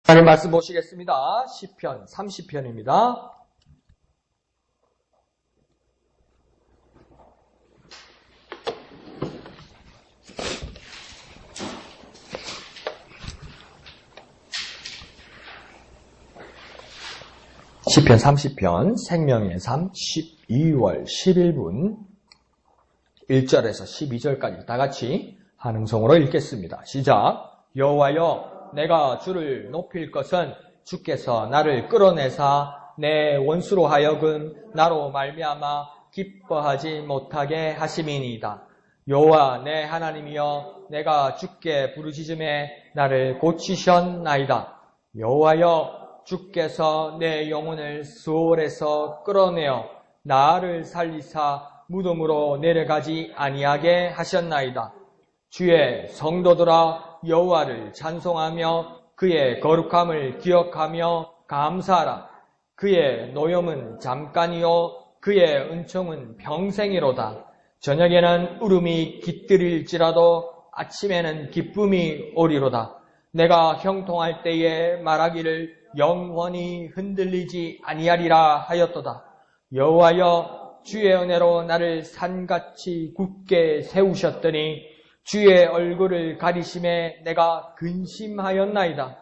하나님 말씀 보시겠습니다. 시편 30편입니다. 시편 30편 생명의 삶 12월 11분 1절에서 12절까지 다같이 한음성으로 읽겠습니다. 시작. 여호와여, 내가 주를 높일 것은 주께서 나를 끌어내사 내 원수로 하여금 나로 말미암아 기뻐하지 못하게 하심이니이다. 여호와 내 하나님이여, 내가 주께 부르짖음에 나를 고치셨나이다. 여호와여, 주께서 내 영혼을 수월에서 끌어내어 나를 살리사 무덤으로 내려가지 아니하게 하셨나이다. 주의 성도들아, 여호와를 찬송하며 그의 거룩함을 기억하며 감사하라. 그의 노염은 잠깐이요 그의 은총은 평생이로다. 저녁에는 울음이 깃들일지라도 아침에는 기쁨이 오리로다. 내가 형통할 때에 말하기를 영원히 흔들리지 아니하리라 하였도다. 여호와여, 주의 은혜로 나를 산같이 굳게 세우셨더니 주의 얼굴을 가리심에 내가 근심하였나이다.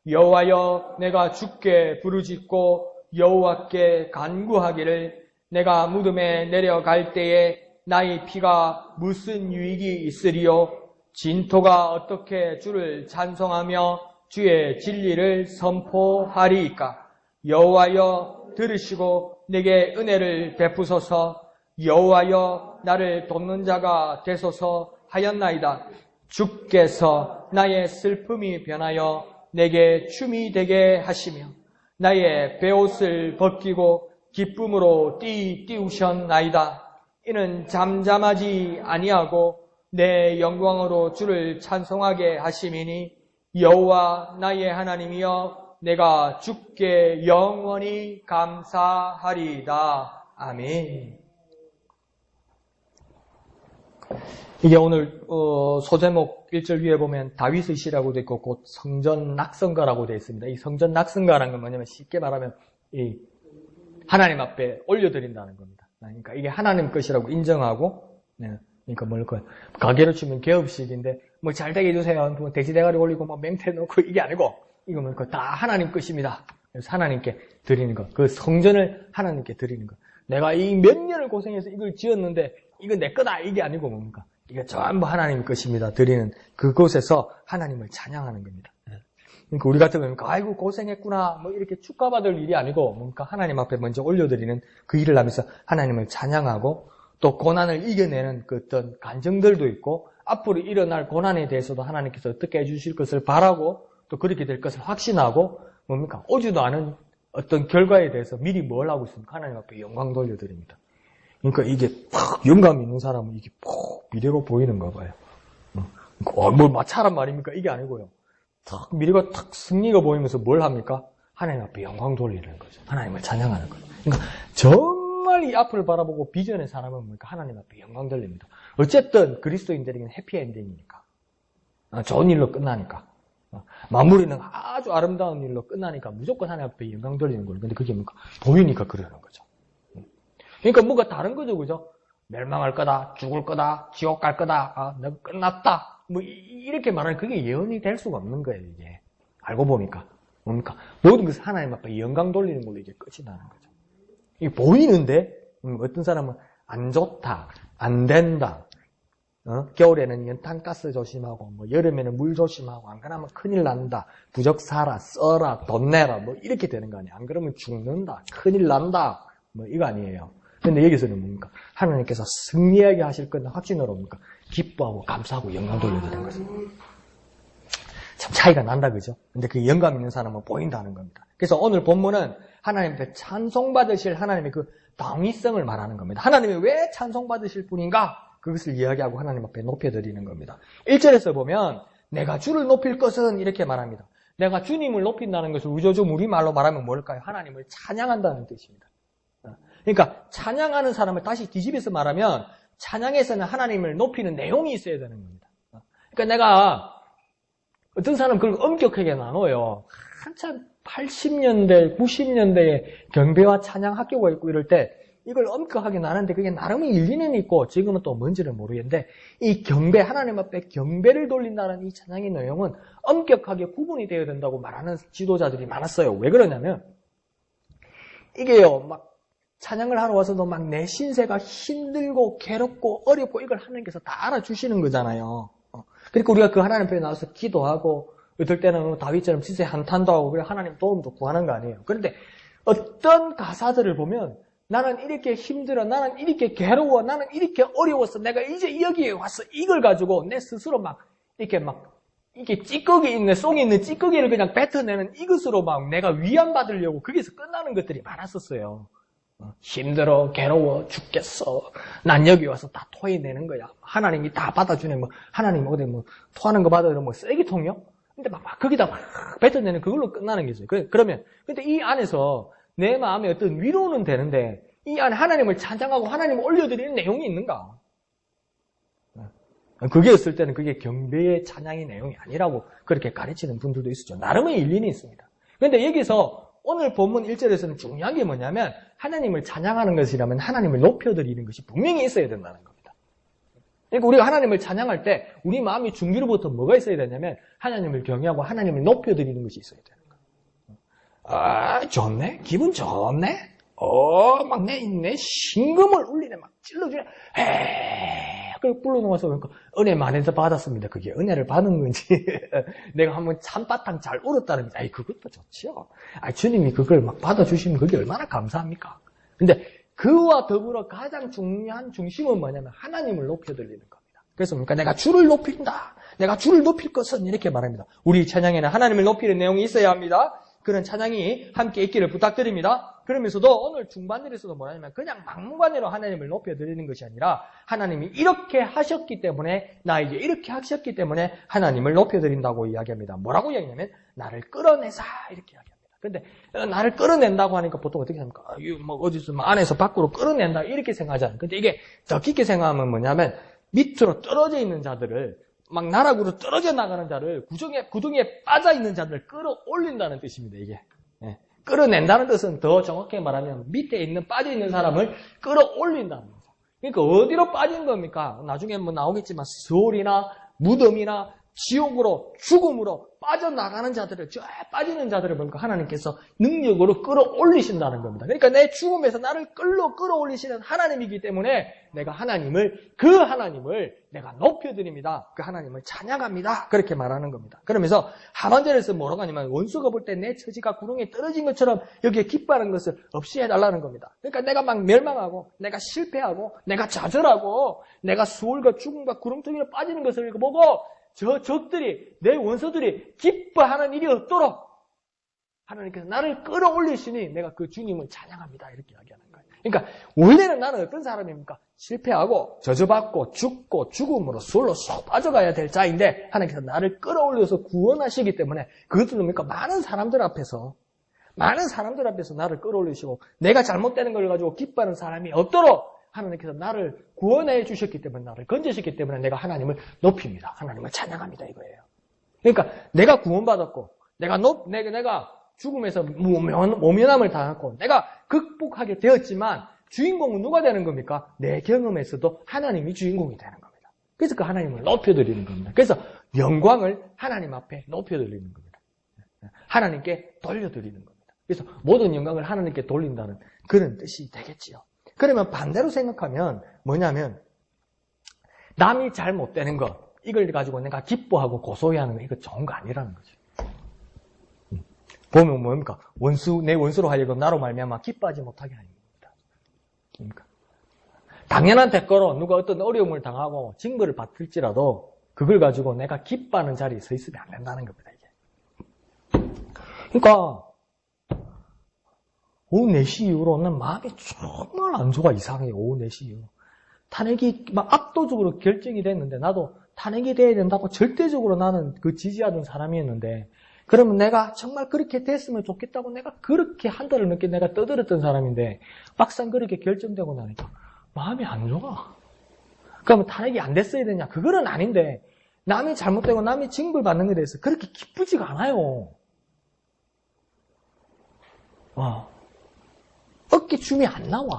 여호와여, 내가 주께 부르짖고 여호와께 간구하기를 내가 무덤에 내려갈 때에 나의 피가 무슨 유익이 있으리요? 진토가 어떻게 주를 찬송하며 주의 진리를 선포하리이까? 여호와여, 들으시고 내게 은혜를 베푸소서. 여호와여, 나를 돕는 자가 되소서 하였나이다. 주께서 나의 슬픔이 변하여 내게 춤이 되게 하시며 나의 베옷을 벗기고 기쁨으로 띄우셨나이다. 이는 잠잠하지 아니하고 내 영광으로 주를 찬송하게 하심이니 여호와 나의 하나님이여, 내가 주께 영원히 감사하리이다. 아멘. 이게 오늘 소제목 1절 위에 보면 다윗의 시라고 되어 있고 곧 성전 낙성가라고 되어 있습니다. 이 성전 낙성가라는 건 뭐냐면 쉽게 말하면 이 하나님 앞에 올려드린다는 겁니다. 그러니까 이게 하나님 것이라고 인정하고, 그러니까 뭘까요? 가게로 치면 개업식인데 뭐 잘되게 해주세요. 뭐 돼지대가리 올리고 뭐 맹태 넣고 이게 아니고 이거 뭐까 다 하나님 것입니다. 그래서 하나님께 드리는 것, 그 성전을 하나님께 드리는 것. 내가 이 몇 년을 고생해서 이걸 지었는데 이거 내 거다 이게 아니고 뭡니까? 이게 전부 하나님 것입니다. 드리는 그곳에서 하나님을 찬양하는 겁니다. 그러니까 우리 같은 경우는 아이고 고생했구나 뭐 이렇게 축하받을 일이 아니고 뭡니까? 하나님 앞에 먼저 올려드리는 그 일을 하면서 하나님을 찬양하고 또 고난을 이겨내는 그 어떤 간증들도 있고 앞으로 일어날 고난에 대해서도 하나님께서 어떻게 해주실 것을 바라고 또 그렇게 될 것을 확신하고 뭡니까? 오지도 않은 어떤 결과에 대해서 미리 뭘 하고 있습니까? 하나님 앞에 영광 돌려드립니다. 그러니까 이게 팍 영감 있는 사람은 이게 푹 미래가 보이는가 봐요. 뭐 마차란 말입니까? 이게 아니고요. 탁 미래가 탁 승리가 보이면서 뭘 합니까? 하나님 앞에 영광 돌리는 거죠. 하나님을 찬양하는 거죠. 그러니까 정말 이 앞을 바라보고 비전의 사람은 뭡니까? 하나님 앞에 영광 돌립니다. 어쨌든 그리스도인들에게는 해피엔딩이니까. 좋은 일로 끝나니까. 마무리는 아주 아름다운 일로 끝나니까 무조건 하나님 앞에 영광 돌리는 거예요. 근데 그게 뭡니까? 보이니까 그러는 거죠. 그러니까 뭔가 다른 거죠, 그죠? 멸망할 거다, 죽을 거다, 지옥 갈 거다, 내가 끝났다. 뭐 이렇게 말하면 그게 예언이 될 수가 없는 거예요, 이게. 알고 보니까 뭡니까? 모든 것을 하나님 앞에 영광 돌리는 걸로 이게 끝이 나는 거죠. 이게 보이는데 어떤 사람은 안 좋다, 안 된다. 겨울에는 연탄가스 조심하고, 뭐 여름에는 물 조심하고, 안 그러면 큰일 난다. 부적 사라, 써라, 돈 내라, 뭐 이렇게 되는 거 아니에요. 안 그러면 죽는다, 큰일 난다, 뭐 이거 아니에요. 근데 여기서는 뭡니까? 하나님께서 승리하게 하실 거는 확신으로 뭡니까? 기뻐하고 감사하고 영광 돌려드리는 거죠. 참 차이가 난다, 그죠? 근데 그 영감 있는 사람은 보인다는 겁니다. 그래서 오늘 본문은 하나님께 찬송받으실 하나님의 그 당위성을 말하는 겁니다. 하나님이 왜 찬송받으실 분인가? 그것을 이야기하고 하나님 앞에 높여드리는 겁니다. 1절에서 보면 내가 주를 높일 것은 이렇게 말합니다. 내가 주님을 높인다는 것을 우조좀 우리말로 말하면 뭘까요? 하나님을 찬양한다는 뜻입니다. 그러니까 찬양하는 사람을 다시 뒤집어서 말하면 찬양에서는 하나님을 높이는 내용이 있어야 되는 겁니다. 그러니까 내가 어떤 사람은 그걸 엄격하게 나눠요. 한참 80년대, 90년대에 경배와 찬양 학교가 있고 이럴 때 이걸 엄격하게 나누는데 그게 나름의 일리는 있고 지금은 또 뭔지는 모르겠는데 이 경배, 하나님 앞에 경배를 돌린다는 이 찬양의 내용은 엄격하게 구분이 되어야 된다고 말하는 지도자들이 많았어요. 왜 그러냐면 이게요, 막 찬양을 하러 와서도 막 내 신세가 힘들고 괴롭고 어렵고 이걸 하나님께서 다 알아주시는 거잖아요. 그러니까 우리가 그 하나님 앞에 나와서 기도하고 어떨 때는 다윗처럼 진짜 한탄도 하고 그래 하나님 도움도 구하는 거 아니에요. 그런데 어떤 가사들을 보면 나는 이렇게 힘들어, 나는 이렇게 괴로워, 나는 이렇게 어려워서 내가 이제 여기에 와서 이걸 가지고 내 스스로 이게 찌꺼기 있는, 속에 있는 찌꺼기를 그냥 뱉어내는 이것으로 막 내가 위안받으려고 거기서 끝나는 것들이 많았었어요. 힘들어, 괴로워, 죽겠어. 난 여기 와서 다 토해내는 거야. 하나님이 다 받아주네. 하나님 어디 토하는 거 받아들으면 쓰레기통이요? 근데 막 거기다 막 뱉어내는 그걸로 끝나는 거죠. 그러면, 근데 이 안에서 내 마음에 어떤 위로는 되는데, 이 안에 하나님을 찬양하고 하나님을 올려드리는 내용이 있는가? 그게 있을 때는 그게 경배의 찬양의 내용이 아니라고 그렇게 가르치는 분들도 있었죠. 나름의 일리는 있습니다. 그런데 여기서 오늘 본문 1절에서는 중요한 게 뭐냐면 하나님을 찬양하는 것이라면 하나님을 높여드리는 것이 분명히 있어야 된다는 겁니다. 그러니까 우리가 하나님을 찬양할 때 우리 마음이 중기로부터 뭐가 있어야 되냐면 하나님을 경외하고 하나님을 높여드리는 것이 있어야 되는 거예요. 아, 좋네? 기분 좋네? 막 내 신금을 울리네. 막 찔러주네. 그걸 불러놓아서 그러니까 은혜 만에서 받았습니다. 그게 은혜를 받은 건지 내가 한번 참바탕 잘 울었다는 건지 그것도 좋지요. 주님이 그걸 막 받아주시면 그게 얼마나 감사합니까? 근데 그와 더불어 가장 중요한 중심은 뭐냐면 하나님을 높여드리는 겁니다. 그래서 그러니까 내가 주를 높인다. 내가 주를 높일 것은 이렇게 말합니다. 우리 찬양에는 하나님을 높이는 내용이 있어야 합니다. 그런 찬양이 함께 있기를 부탁드립니다. 그러면서도 오늘 중반절에서도 뭐냐면 그냥 막무가내로 하나님을 높여드리는 것이 아니라 하나님이 이렇게 하셨기 때문에 나에게 이렇게 하셨기 때문에 하나님을 높여드린다고 이야기합니다. 뭐라고 이야기하냐면 나를 끌어내사 이렇게 이야기합니다. 그런데 나를 끌어낸다고 하니까 보통 어떻게 생각합니까? 어디서 안에서 밖으로 끌어낸다 이렇게 생각하잖아요. 근데 이게 더 깊게 생각하면 뭐냐면 밑으로 떨어져 있는 자들을 막 나락으로 떨어져 나가는 자를 구덩이에 빠져 있는 자들을 끌어올린다는 뜻입니다. 이게 끌어낸다는 뜻은 더 정확하게 말하면 밑에 있는 빠져 있는 사람을 끌어올린다는 거죠. 그러니까 어디로 빠진 겁니까? 나중에 나오겠지만 수월이나 무덤이나 지옥으로 죽음으로 빠져나가는 자들을 빠지는 자들을 보니까 하나님께서 능력으로 끌어올리신다는 겁니다. 그러니까 내 죽음에서 나를 끌어올리시는 하나님이기 때문에 내가 그 하나님을 내가 높여드립니다. 그 하나님을 찬양합니다. 그렇게 말하는 겁니다. 그러면서 하반절에서 뭐라고 하냐면 원수가 볼 때 내 처지가 구렁에 떨어진 것처럼 여기에 기뻐하는 것을 없이 해달라는 겁니다. 그러니까 내가 막 멸망하고 내가 실패하고 내가 좌절하고 내가 수월과 죽음과 구렁텅이로 빠지는 것을 보고 저 적들이, 내 원수들이 기뻐하는 일이 없도록 하나님께서 나를 끌어올리시니 내가 그 주님을 찬양합니다. 이렇게 이야기하는 거예요. 그러니까 원래는 나는 어떤 사람입니까? 실패하고 저주받고 죽고 죽음으로 수월로 쏙 빠져가야 될 자인데 하나님께서 나를 끌어올려서 구원하시기 때문에 그것은 뭡니까? 많은 사람들 앞에서 나를 끌어올리시고 내가 잘못되는 걸 가지고 기뻐하는 사람이 없도록 하나님께서 나를 구원해 주셨기 때문에 나를 건져주셨기 때문에 내가 하나님을 높입니다. 하나님을 찬양합니다. 이거예요. 그러니까 내가 구원받았고 내가 죽음에서 모면함을 당했고 내가 극복하게 되었지만 주인공은 누가 되는 겁니까? 내 경험에서도 하나님이 주인공이 되는 겁니다. 그래서 그 하나님을 높여드리는 겁니다. 그래서 영광을 하나님 앞에 높여드리는 겁니다. 하나님께 돌려드리는 겁니다. 그래서 모든 영광을 하나님께 돌린다는 그런 뜻이 되겠지요. 그러면 반대로 생각하면 뭐냐면 남이 잘못되는 거 이걸 가지고 내가 기뻐하고 고소해하는 거 이거 좋은 거 아니라는 거죠. 보면 뭡니까? 내 원수로 하여금 나로 말미암아 기뻐하지 못하게 하는 겁니다. 그러니까 당연한 대가로 누가 어떤 어려움을 당하고 징벌을 받을지라도 그걸 가지고 내가 기뻐하는 자리에 서 있으면 안 된다는 겁니다. 이게. 그러니까 오후 4시 이후로는 마음이 정말 안 좋아. 이상해요. 오후 4시 이후. 탄핵이 막 압도적으로 결정이 됐는데 나도 탄핵이 돼야 된다고 절대적으로 나는 그 지지하던 사람이었는데 그러면 내가 정말 그렇게 됐으면 좋겠다고 내가 그렇게 한 달을 넘게 내가 떠들었던 사람인데 막상 그렇게 결정되고 나니까 마음이 안 좋아. 그러면 탄핵이 안 됐어야 되냐? 그거는 아닌데 남이 잘못되고 남이 징벌 받는 것에 대해서 그렇게 기쁘지가 않아요. 어깨 춤이 안 나와.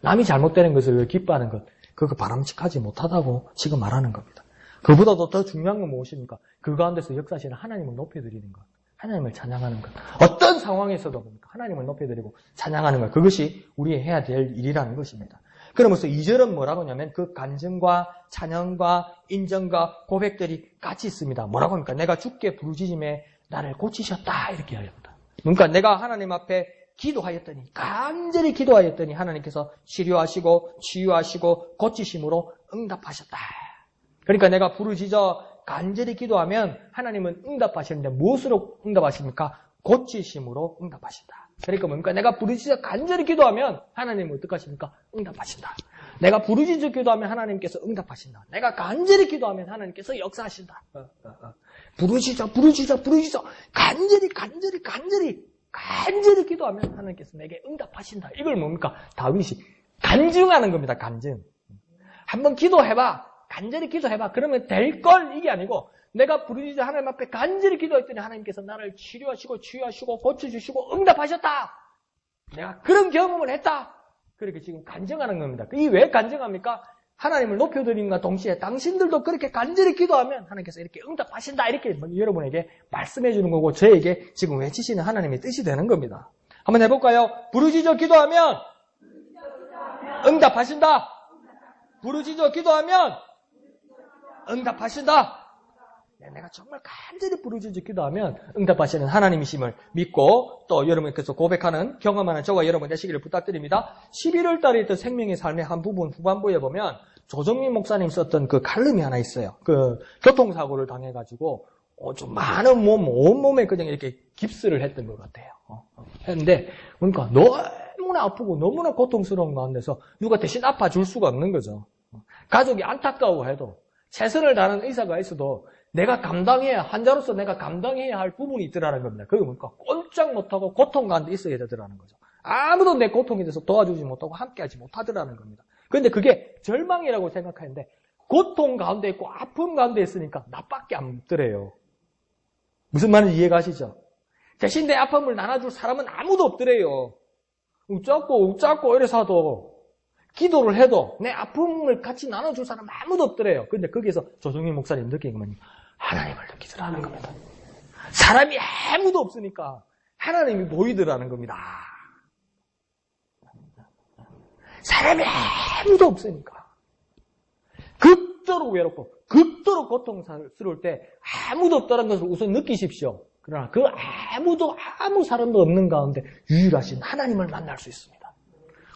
남이 잘못되는 것을 기뻐하는 것, 그거 바람직하지 못하다고 지금 말하는 겁니다. 그보다도 더 중요한 건 무엇입니까? 그 가운데서 역사하시는 하나님을 높여드리는 것, 하나님을 찬양하는 것. 어떤 상황에서도 하나님을 높여드리고 찬양하는 것, 그것이 우리의 해야 될 일이라는 것입니다. 그러면서 2절은 뭐라고 하냐면 그 간증과 찬양과 인정과 고백들이 같이 있습니다. 뭐라고 합니까? 내가 주께 부르짖음에 나를 고치셨다 이렇게 합니다. 그러니까 내가 하나님 앞에 기도하였더니, 간절히 기도하였더니 하나님께서 치료하시고 치유하시고 고치심으로 응답하셨다. 그러니까 내가 부르짖어 간절히 기도하면 하나님은 응답하시는데 무엇으로 응답하십니까? 고치심으로 응답하신다. 그러니까 뭡니까? 내가 부르짖어 간절히 기도하면 하나님은 어떡하십니까? 응답하신다. 내가 부르짖어 기도하면 하나님께서 응답하신다. 내가 간절히 기도하면 하나님께서 역사하신다. 부르짖어 간절히 기도하면 하나님께서 내게 응답하신다. 이걸 뭡니까? 다윗이 간증하는 겁니다. 간증. 한번 기도해봐. 간절히 기도해봐. 그러면 될 걸 이게 아니고 내가 부르짖어 하나님 앞에 간절히 기도했더니 하나님께서 나를 치료하시고 치유하시고 고쳐주시고 응답하셨다. 내가 그런 경험을 했다. 그렇게 지금 간증하는 겁니다. 이게 왜 간증합니까? 하나님을 높여드림과 동시에 당신들도 그렇게 간절히 기도하면 하나님께서 이렇게 응답하신다. 이렇게 여러분에게 말씀해 주는 거고 저에게 지금 외치시는 하나님의 뜻이 되는 겁니다. 한번 해볼까요? 부르짖어 기도하면 응답하신다. 부르짖어 기도하면 응답하신다. 내가 정말 간절히 부르짖어 기도하면 응답하시는 하나님이심을 믿고 또 여러분께서 고백하는 경험하는 저와 여러분 되시기를 부탁드립니다. 11월 달에 있던 생명의 삶의 한 부분 후반부에 보면 조정민 목사님 썼던 그 칼럼이 하나 있어요. 그 교통사고를 당해가지고 좀 많은 온몸에 그냥 이렇게 깁스를 했던 것 같아요. 했는데 그러니까 너무나 아프고 너무나 고통스러운 가운데서 누가 대신 아파줄 수가 없는 거죠. 가족이 안타까워해도 최선을 다하는 의사가 있어도 내가 감당해야, 환자로서 내가 감당해야 할 부분이 있더라는 겁니다. 그게 뭡니까? 꼼짝 못하고 고통 가운데 있어야 되더라는 거죠. 아무도 내 고통에 대해서 도와주지 못하고 함께하지 못하더라는 겁니다. 그런데 그게 절망이라고 생각하는데 고통 가운데 있고 아픔 가운데 있으니까 나밖에 안 없더래요. 무슨 말인지 이해가 가시죠? 대신 내 아픔을 나눠줄 사람은 아무도 없더래요. 웃자고 이래서 하도 기도를 해도 내 아픔을 같이 나눠줄 사람 아무도 없더래요. 그런데 거기에서 조정민 목사님 느낀 건 하나님을 느끼더라는 겁니다. 사람이 아무도 없으니까 하나님이 보이더라는 겁니다. 사람이 아무도 없으니까 극도로 외롭고 극도로 고통스러울 때 아무도 없다는 것을 우선 느끼십시오. 그러나 그 아무 사람도 없는 가운데 유일하신 하나님을 만날 수 있습니다.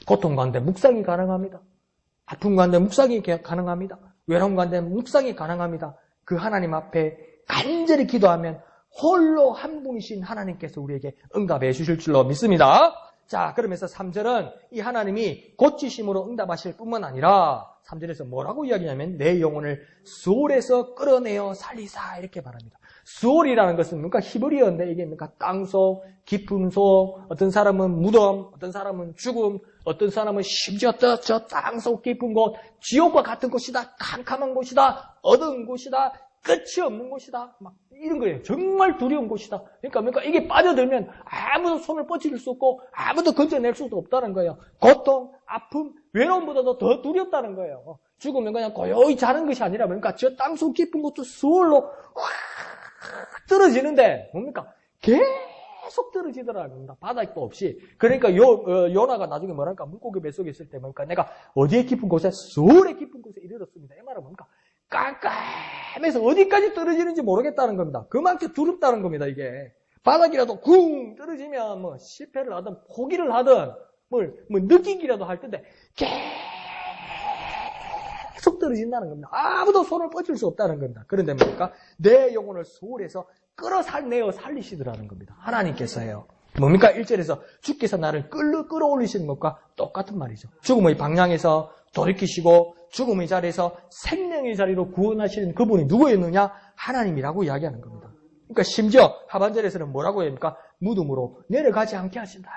고통 가운데 묵상이 가능합니다. 아픔 가운데 묵상이 가능합니다. 외로움 가운데 묵상이 가능합니다. 그 하나님 앞에 간절히 기도하면 홀로 한 분이신 하나님께서 우리에게 응답해 주실 줄로 믿습니다. 자, 그러면서 3절은 이 하나님이 고치심으로 응답하실 뿐만 아니라 3절에서 뭐라고 이야기하냐면 내 영혼을 수올에서 끌어내어 살리사 이렇게 말합니다. 수올이라는 것은 뭔가 히브리어인데 이게 뭔가 땅속, 깊은 속, 어떤 사람은 무덤, 어떤 사람은 죽음, 어떤 사람은 심지어 저 땅속 깊은 곳, 지옥과 같은 곳이다, 캄캄한 곳이다, 어두운 곳이다, 끝이 없는 곳이다, 막 이런 거예요. 정말 두려운 곳이다. 그러니까 이게 빠져들면 아무도 손을 뻗칠 수 없고 아무도 건져낼 수도 없다는 거예요. 고통, 아픔, 외로움보다도 더 두렵다는 거예요. 죽으면 그냥 고요히 자는 것이 아니라 그러니까 저 땅속 깊은 곳도 수월로 확 떨어지는데 뭡니까? 계속 떨어지더라는 겁니다. 바닥도 없이. 그러니까 요나가 나중에 뭐랄까 물고기 뱃속에 있을 때 뭡니까? 내가 어디에 깊은 곳에 수월에 깊은 곳에 이르렀습니다. 이 말은 뭡니까? 깜깜해서 어디까지 떨어지는지 모르겠다는 겁니다. 그만큼 두렵다는 겁니다, 이게. 바닥이라도 쿵 떨어지면 뭐 실패를 하든 포기를 하든 뭐 느끼기라도 할 텐데 계속 떨어진다는 겁니다. 아무도 손을 뻗칠 수 없다는 겁니다. 그런데 뭡니까? 내 영혼을 소홀해서 끌어내어 살리시더라는 겁니다. 하나님께서요. 뭡니까? 1절에서 주께서 나를 끌어올리시는 것과 똑같은 말이죠. 죽음의 방향에서 돌이키시고 죽음의 자리에서 생명의 자리로 구원하시는 그분이 누구였느냐? 하나님이라고 이야기하는 겁니다. 그러니까 심지어 하반절에서는 뭐라고 합니까? 무덤으로 내려가지 않게 하신다.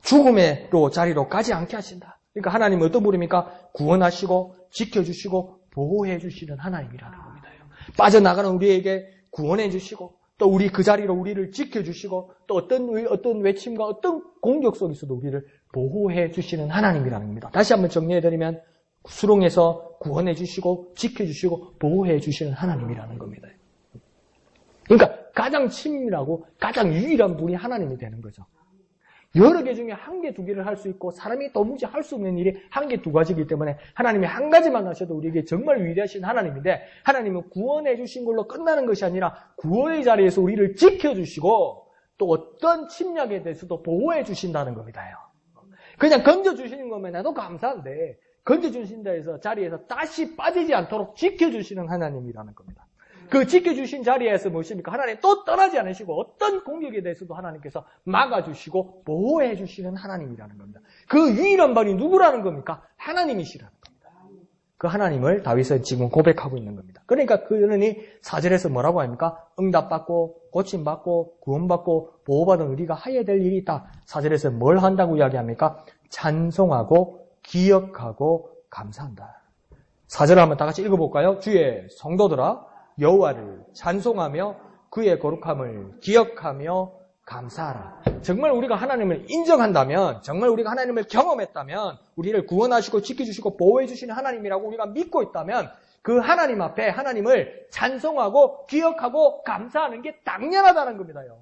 죽음의 자리로 가지 않게 하신다. 그러니까 하나님은 어떤 분입니까? 구원하시고 지켜주시고 보호해 주시는 하나님이라는 겁니다. 빠져나가는 우리에게 구원해 주시고 또 우리 그 자리로 우리를 지켜주시고 또 어떤 외침과 어떤 공격 속에서도 우리를 보호해 주시는 하나님이라는 겁니다. 다시 한번 정리해드리면 수렁에서 구원해 주시고 지켜주시고 보호해 주시는 하나님이라는 겁니다. 그러니까 가장 친밀하고 가장 유일한 분이 하나님이 되는 거죠. 여러 개 중에 한 개, 두 개를 할 수 있고 사람이 도무지 할 수 없는 일이 한 개, 두 가지이기 때문에 하나님이 한 가지만 하셔도 우리에게 정말 위대하신 하나님인데 하나님은 구원해 주신 걸로 끝나는 것이 아니라 구원의 자리에서 우리를 지켜주시고 또 어떤 침략에 대해서도 보호해 주신다는 겁니다. 그냥 건져주시는 것만 해도 감사한데 건져주신 자리에서 다시 빠지지 않도록 지켜주시는 하나님이라는 겁니다. 그 지켜주신 자리에서 무엇입니까? 하나님 또 떠나지 않으시고 어떤 공격에 대해서도 하나님께서 막아주시고 보호해 주시는 하나님이라는 겁니다. 그 유일한 분이 누구라는 겁니까? 하나님이시라는 겁니다. 그 하나님을 다윗은 지금 고백하고 있는 겁니다. 그러니까 그분이 4절에서 뭐라고 합니까? 응답받고 고침받고 구원받고 보호받은 우리가 하여야 될 일이 있다. 4절에서 뭘 한다고 이야기합니까? 찬송하고 기억하고 감사한다. 4절을 한번 다 같이 읽어볼까요? 주의 성도들아 여호와를 찬송하며 그의 거룩함을 기억하며 감사하라. 정말 우리가 하나님을 인정한다면, 정말 우리가 하나님을 경험했다면, 우리를 구원하시고 지켜주시고 보호해 주시는 하나님이라고 우리가 믿고 있다면 그 하나님 앞에 하나님을 찬송하고 기억하고 감사하는 게 당연하다는 겁니다요.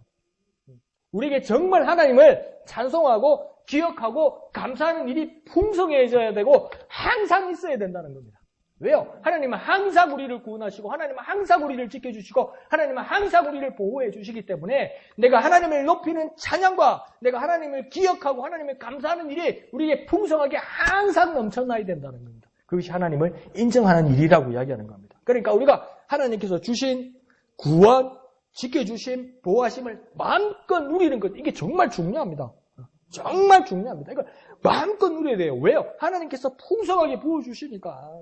우리에게 정말 하나님을 찬송하고 기억하고 감사하는 일이 풍성해져야 되고 항상 있어야 된다는 겁니다. 왜요? 하나님은 항상 우리를 구원하시고 하나님은 항상 우리를 지켜주시고 하나님은 항상 우리를 보호해 주시기 때문에 내가 하나님을 높이는 찬양과 내가 하나님을 기억하고 하나님을 감사하는 일이 우리에게 풍성하게 항상 넘쳐나야 된다는 겁니다. 그것이 하나님을 인정하는 일이라고 이야기하는 겁니다. 그러니까 우리가 하나님께서 주신 구원, 지켜주심, 보호하심을 마음껏 누리는 것, 이게 정말 중요합니다. 정말 중요합니다. 이거 마음껏 누려야 돼요. 왜요? 하나님께서 풍성하게 부어주시니까.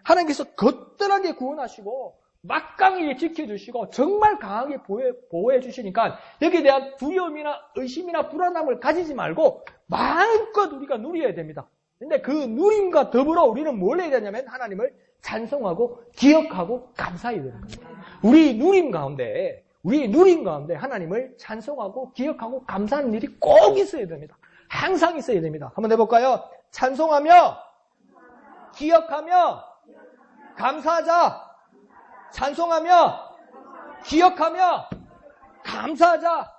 하나님께서 거뜬하게 구원하시고 막강하게 지켜주시고 정말 강하게 보호해 주시니까 여기에 대한 두려움이나 의심이나 불안함을 가지지 말고 마음껏 우리가 누려야 됩니다. 근데 그 누림과 더불어 우리는 뭘 해야 되냐면 하나님을 찬송하고 기억하고 감사해야 되는 겁니다. 우리 누림 가운데 하나님을 찬송하고 기억하고 감사하는 일이 꼭 있어야 됩니다. 항상 있어야 됩니다. 한번 해볼까요? 찬송하며 기억하며 감사하자. 찬송하며 기억하며 감사하자.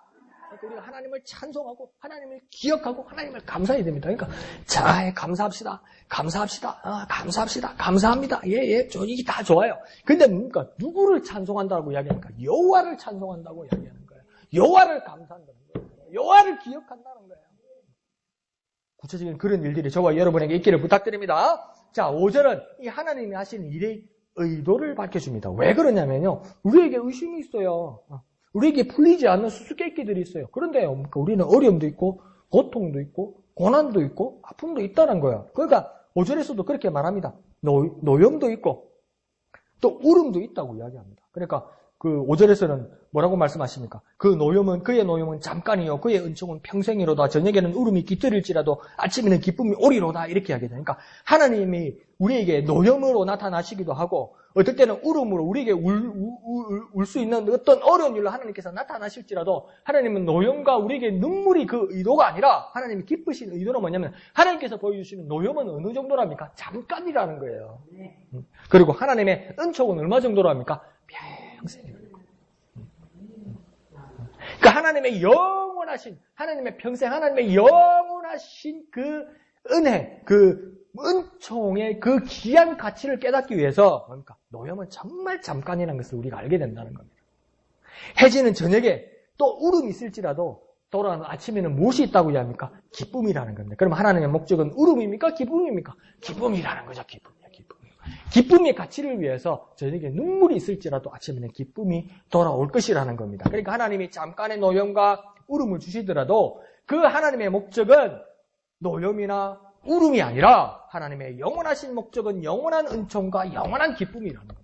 그러니까 우리가 하나님을 찬송하고 하나님을 기억하고 하나님을 감사해야 됩니다. 그러니까 자, 감사합시다. 감사합시다. 감사합시다. 감사합니다. 예, 이게 다 좋아요. 근데 뭡니까? 누구를 찬송한다고 이야기하니까 여호와를 찬송한다고 이야기하는 거예요. 여호와를 감사한다는 거예요. 여호와를 기억한다는 거예요. 구체적인 그런 일들이 저와 여러분에게 있기를 부탁드립니다. 자, 5절은 이 하나님이 하신 일의 의도를 밝혀줍니다. 왜 그러냐면요. 우리에게 의심이 있어요. 우리에게 풀리지 않는 수수께끼들이 있어요. 그런데 우리는 어려움도 있고 고통도 있고 고난도 있고 아픔도 있다는 거예요. 그러니까 5절에서도 그렇게 말합니다. 노염도 있고 또 울음도 있다고 이야기합니다. 그러니까 그 5절에서는 뭐라고 말씀하십니까? 그의 노염은 잠깐이요 그의 은총은 평생이로다. 저녁에는 울음이 깃들일지라도 아침에는 기쁨이 오리로다. 이렇게 이야기하니까 하나님이 우리에게 노염으로 나타나시기도 하고 어떨 때는 울음으로 우리에게 울 수 있는 어떤 어려운 일로 하나님께서 나타나실지라도 하나님은 노염과 우리에게 눈물이 그 의도가 아니라 하나님이 기쁘신 의도는 뭐냐면 하나님께서 보여주시는 노염은 어느 정도랍니까? 잠깐이라는 거예요. 그리고 하나님의 은총은 얼마 정도랍니까? 평생. 그러니까 하나님의 영원하신 하나님의 평생 하나님의 영원하신 그 은혜 그 은총의 그 귀한 가치를 깨닫기 위해서 그러니까 노염은 정말 잠깐이라는 것을 우리가 알게 된다는 겁니다. 해지는 저녁에 또 울음이 있을지라도 돌아오는 아침에는 무엇이 있다고 이야기합니까? 기쁨이라는 겁니다. 그럼 하나님의 목적은 울음입니까? 기쁨입니까? 기쁨이라는 거죠. 기쁨의 가치를 위해서 저녁에 눈물이 있을지라도 아침에는 기쁨이 돌아올 것이라는 겁니다. 그러니까 하나님이 잠깐의 노염과 울음을 주시더라도 그 하나님의 목적은 노염이나 울음이 아니라 하나님의 영원하신 목적은 영원한 은총과 영원한 기쁨이라는 겁니다.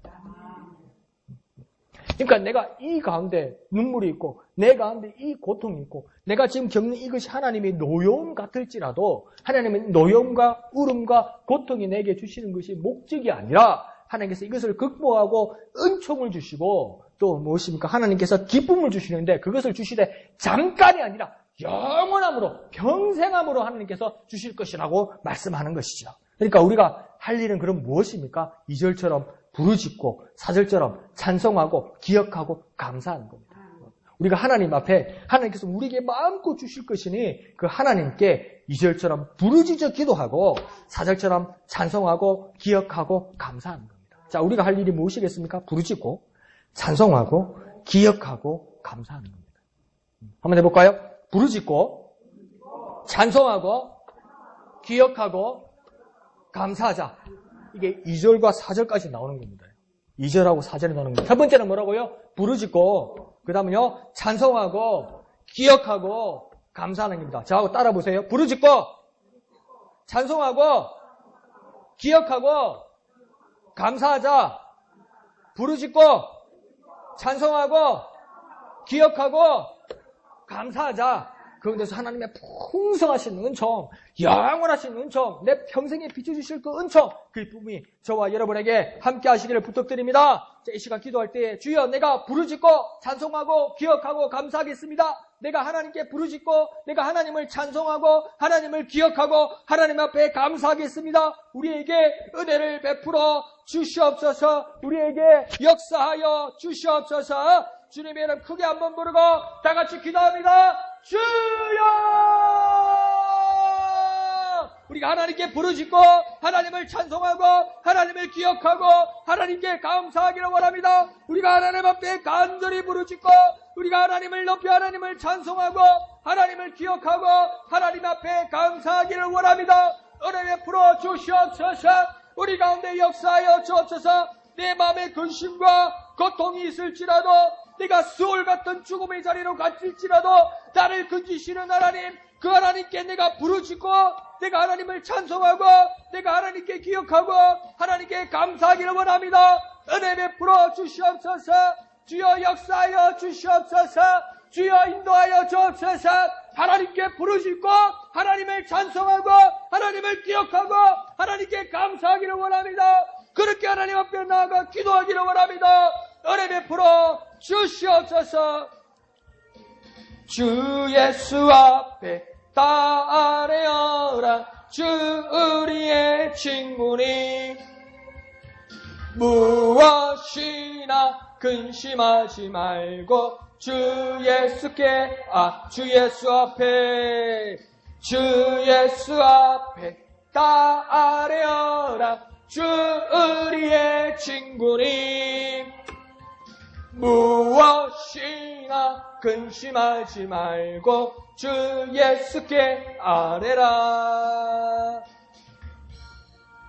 그러니까 내가 이 가운데 눈물이 있고 내 가운데 이 고통이 있고 내가 지금 겪는 이것이 하나님의 노여움 같을지라도 하나님은 노여움과 울음과 고통이 내게 주시는 것이 목적이 아니라 하나님께서 이것을 극복하고 은총을 주시고 또 무엇입니까? 하나님께서 기쁨을 주시는데 그것을 주시되 잠깐이 아니라 영원함으로 평생함으로 하나님께서 주실 것이라고 말씀하는 것이죠. 그러니까 우리가 할 일은 그럼 무엇입니까? 2절처럼 부르짖고 4절처럼 찬송하고 기억하고 감사하는 겁니다. 우리가 하나님 앞에 하나님께서 우리에게 마음껏 주실 것이니 그 하나님께 2절처럼 부르짖어 기도하고 4절처럼 찬송하고 기억하고 감사하는 겁니다. 자, 우리가 할 일이 무엇이겠습니까? 부르짖고 찬송하고 기억하고 감사하는 겁니다. 한번 해볼까요? 부르짖고 찬송하고 기억하고 감사하자. 이게 2절과 4절까지 나오는 겁니다. 2절하고 4절이 나오는 겁니다. 첫 번째는 뭐라고요? 부르짖고 그 다음은요 찬송하고 기억하고 감사하는 겁니다. 저하고 따라 보세요. 부르짖고 찬송하고 기억하고 감사하자. 부르짖고 찬송하고 기억하고 감사하자. 그런데서 하나님의 풍성하신 은총, 영원하신 은총, 내 평생에 비춰주실 그 은총, 그 기쁨이 저와 여러분에게 함께 하시기를 부탁드립니다. 자, 이 시간 기도할 때 주여 내가 부르짖고 찬송하고 기억하고 감사하겠습니다. 내가 하나님께 부르짖고 내가 하나님을 찬송하고 하나님을 기억하고 하나님 앞에 감사하겠습니다. 우리에게 은혜를 베풀어 주시옵소서. 우리에게 역사하여 주시옵소서. 주님의 이름 크게 한번 부르고 다 같이 기도합니다. 주여! 우리가 하나님께 부르짖고 하나님을 찬송하고 하나님을 기억하고 하나님께 감사하기를 원합니다. 우리가 하나님 앞에 간절히 부르짖고 우리가 하나님을 높여 하나님을 찬송하고 하나님을 기억하고 하나님 앞에 감사하기를 원합니다. 은혜 베풀어 주시옵소서. 우리 가운데 역사하여 주옵소서. 내 마음에 근심과 고통이 있을지라도 내가 수월 같은 죽음의 자리로 갇힐지라도 나를 건지시는 하나님, 그 하나님께 내가 부르짖고 내가 하나님을 찬송하고 내가 하나님께 기억하고 하나님께 감사하기를 원합니다. 은혜 베풀어 주시옵소서. 주여 역사하여 주시옵소서. 주여 인도하여 주옵소서. 하나님께 부르짖고 하나님을 찬송하고 하나님을 기억하고 하나님께 감사하기를 원합니다. 그렇게 하나님 앞에 나아가 기도하기를 원합니다. 은혜 베풀어 주시옵소서. 주 예수 앞에 따르여라. 주 우리의 친구니 무엇이나 근심하지 말고 주 예수 앞에 따르여라. 주 우리의 친구니 무엇이나 근심하지 말고 주 예수께 아뢰라.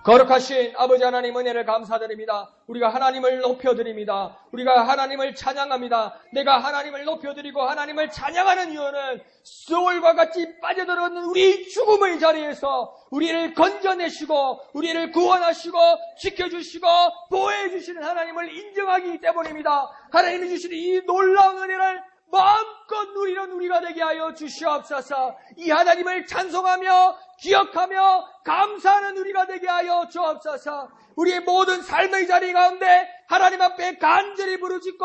거룩하신 아버지 하나님 은혜를 감사드립니다. 우리가 하나님을 높여드립니다. 우리가 하나님을 찬양합니다. 내가 하나님을 높여드리고 하나님을 찬양하는 이유는 수월과 같이 빠져들어가는 우리 죽음의 자리에서 우리를 건져내시고 우리를 구원하시고 지켜주시고 보호해주시는 하나님을 인정하기 때문입니다. 하나님이 주시는 이 놀라운 은혜를 마음껏 누리는 우리가 되게 하여 주시옵소서. 이 하나님을 찬송하며 기억하며 감사하는 우리가 되게 하여 주옵소서. 우리의 모든 삶의 자리 가운데 하나님 앞에 간절히 부르짖고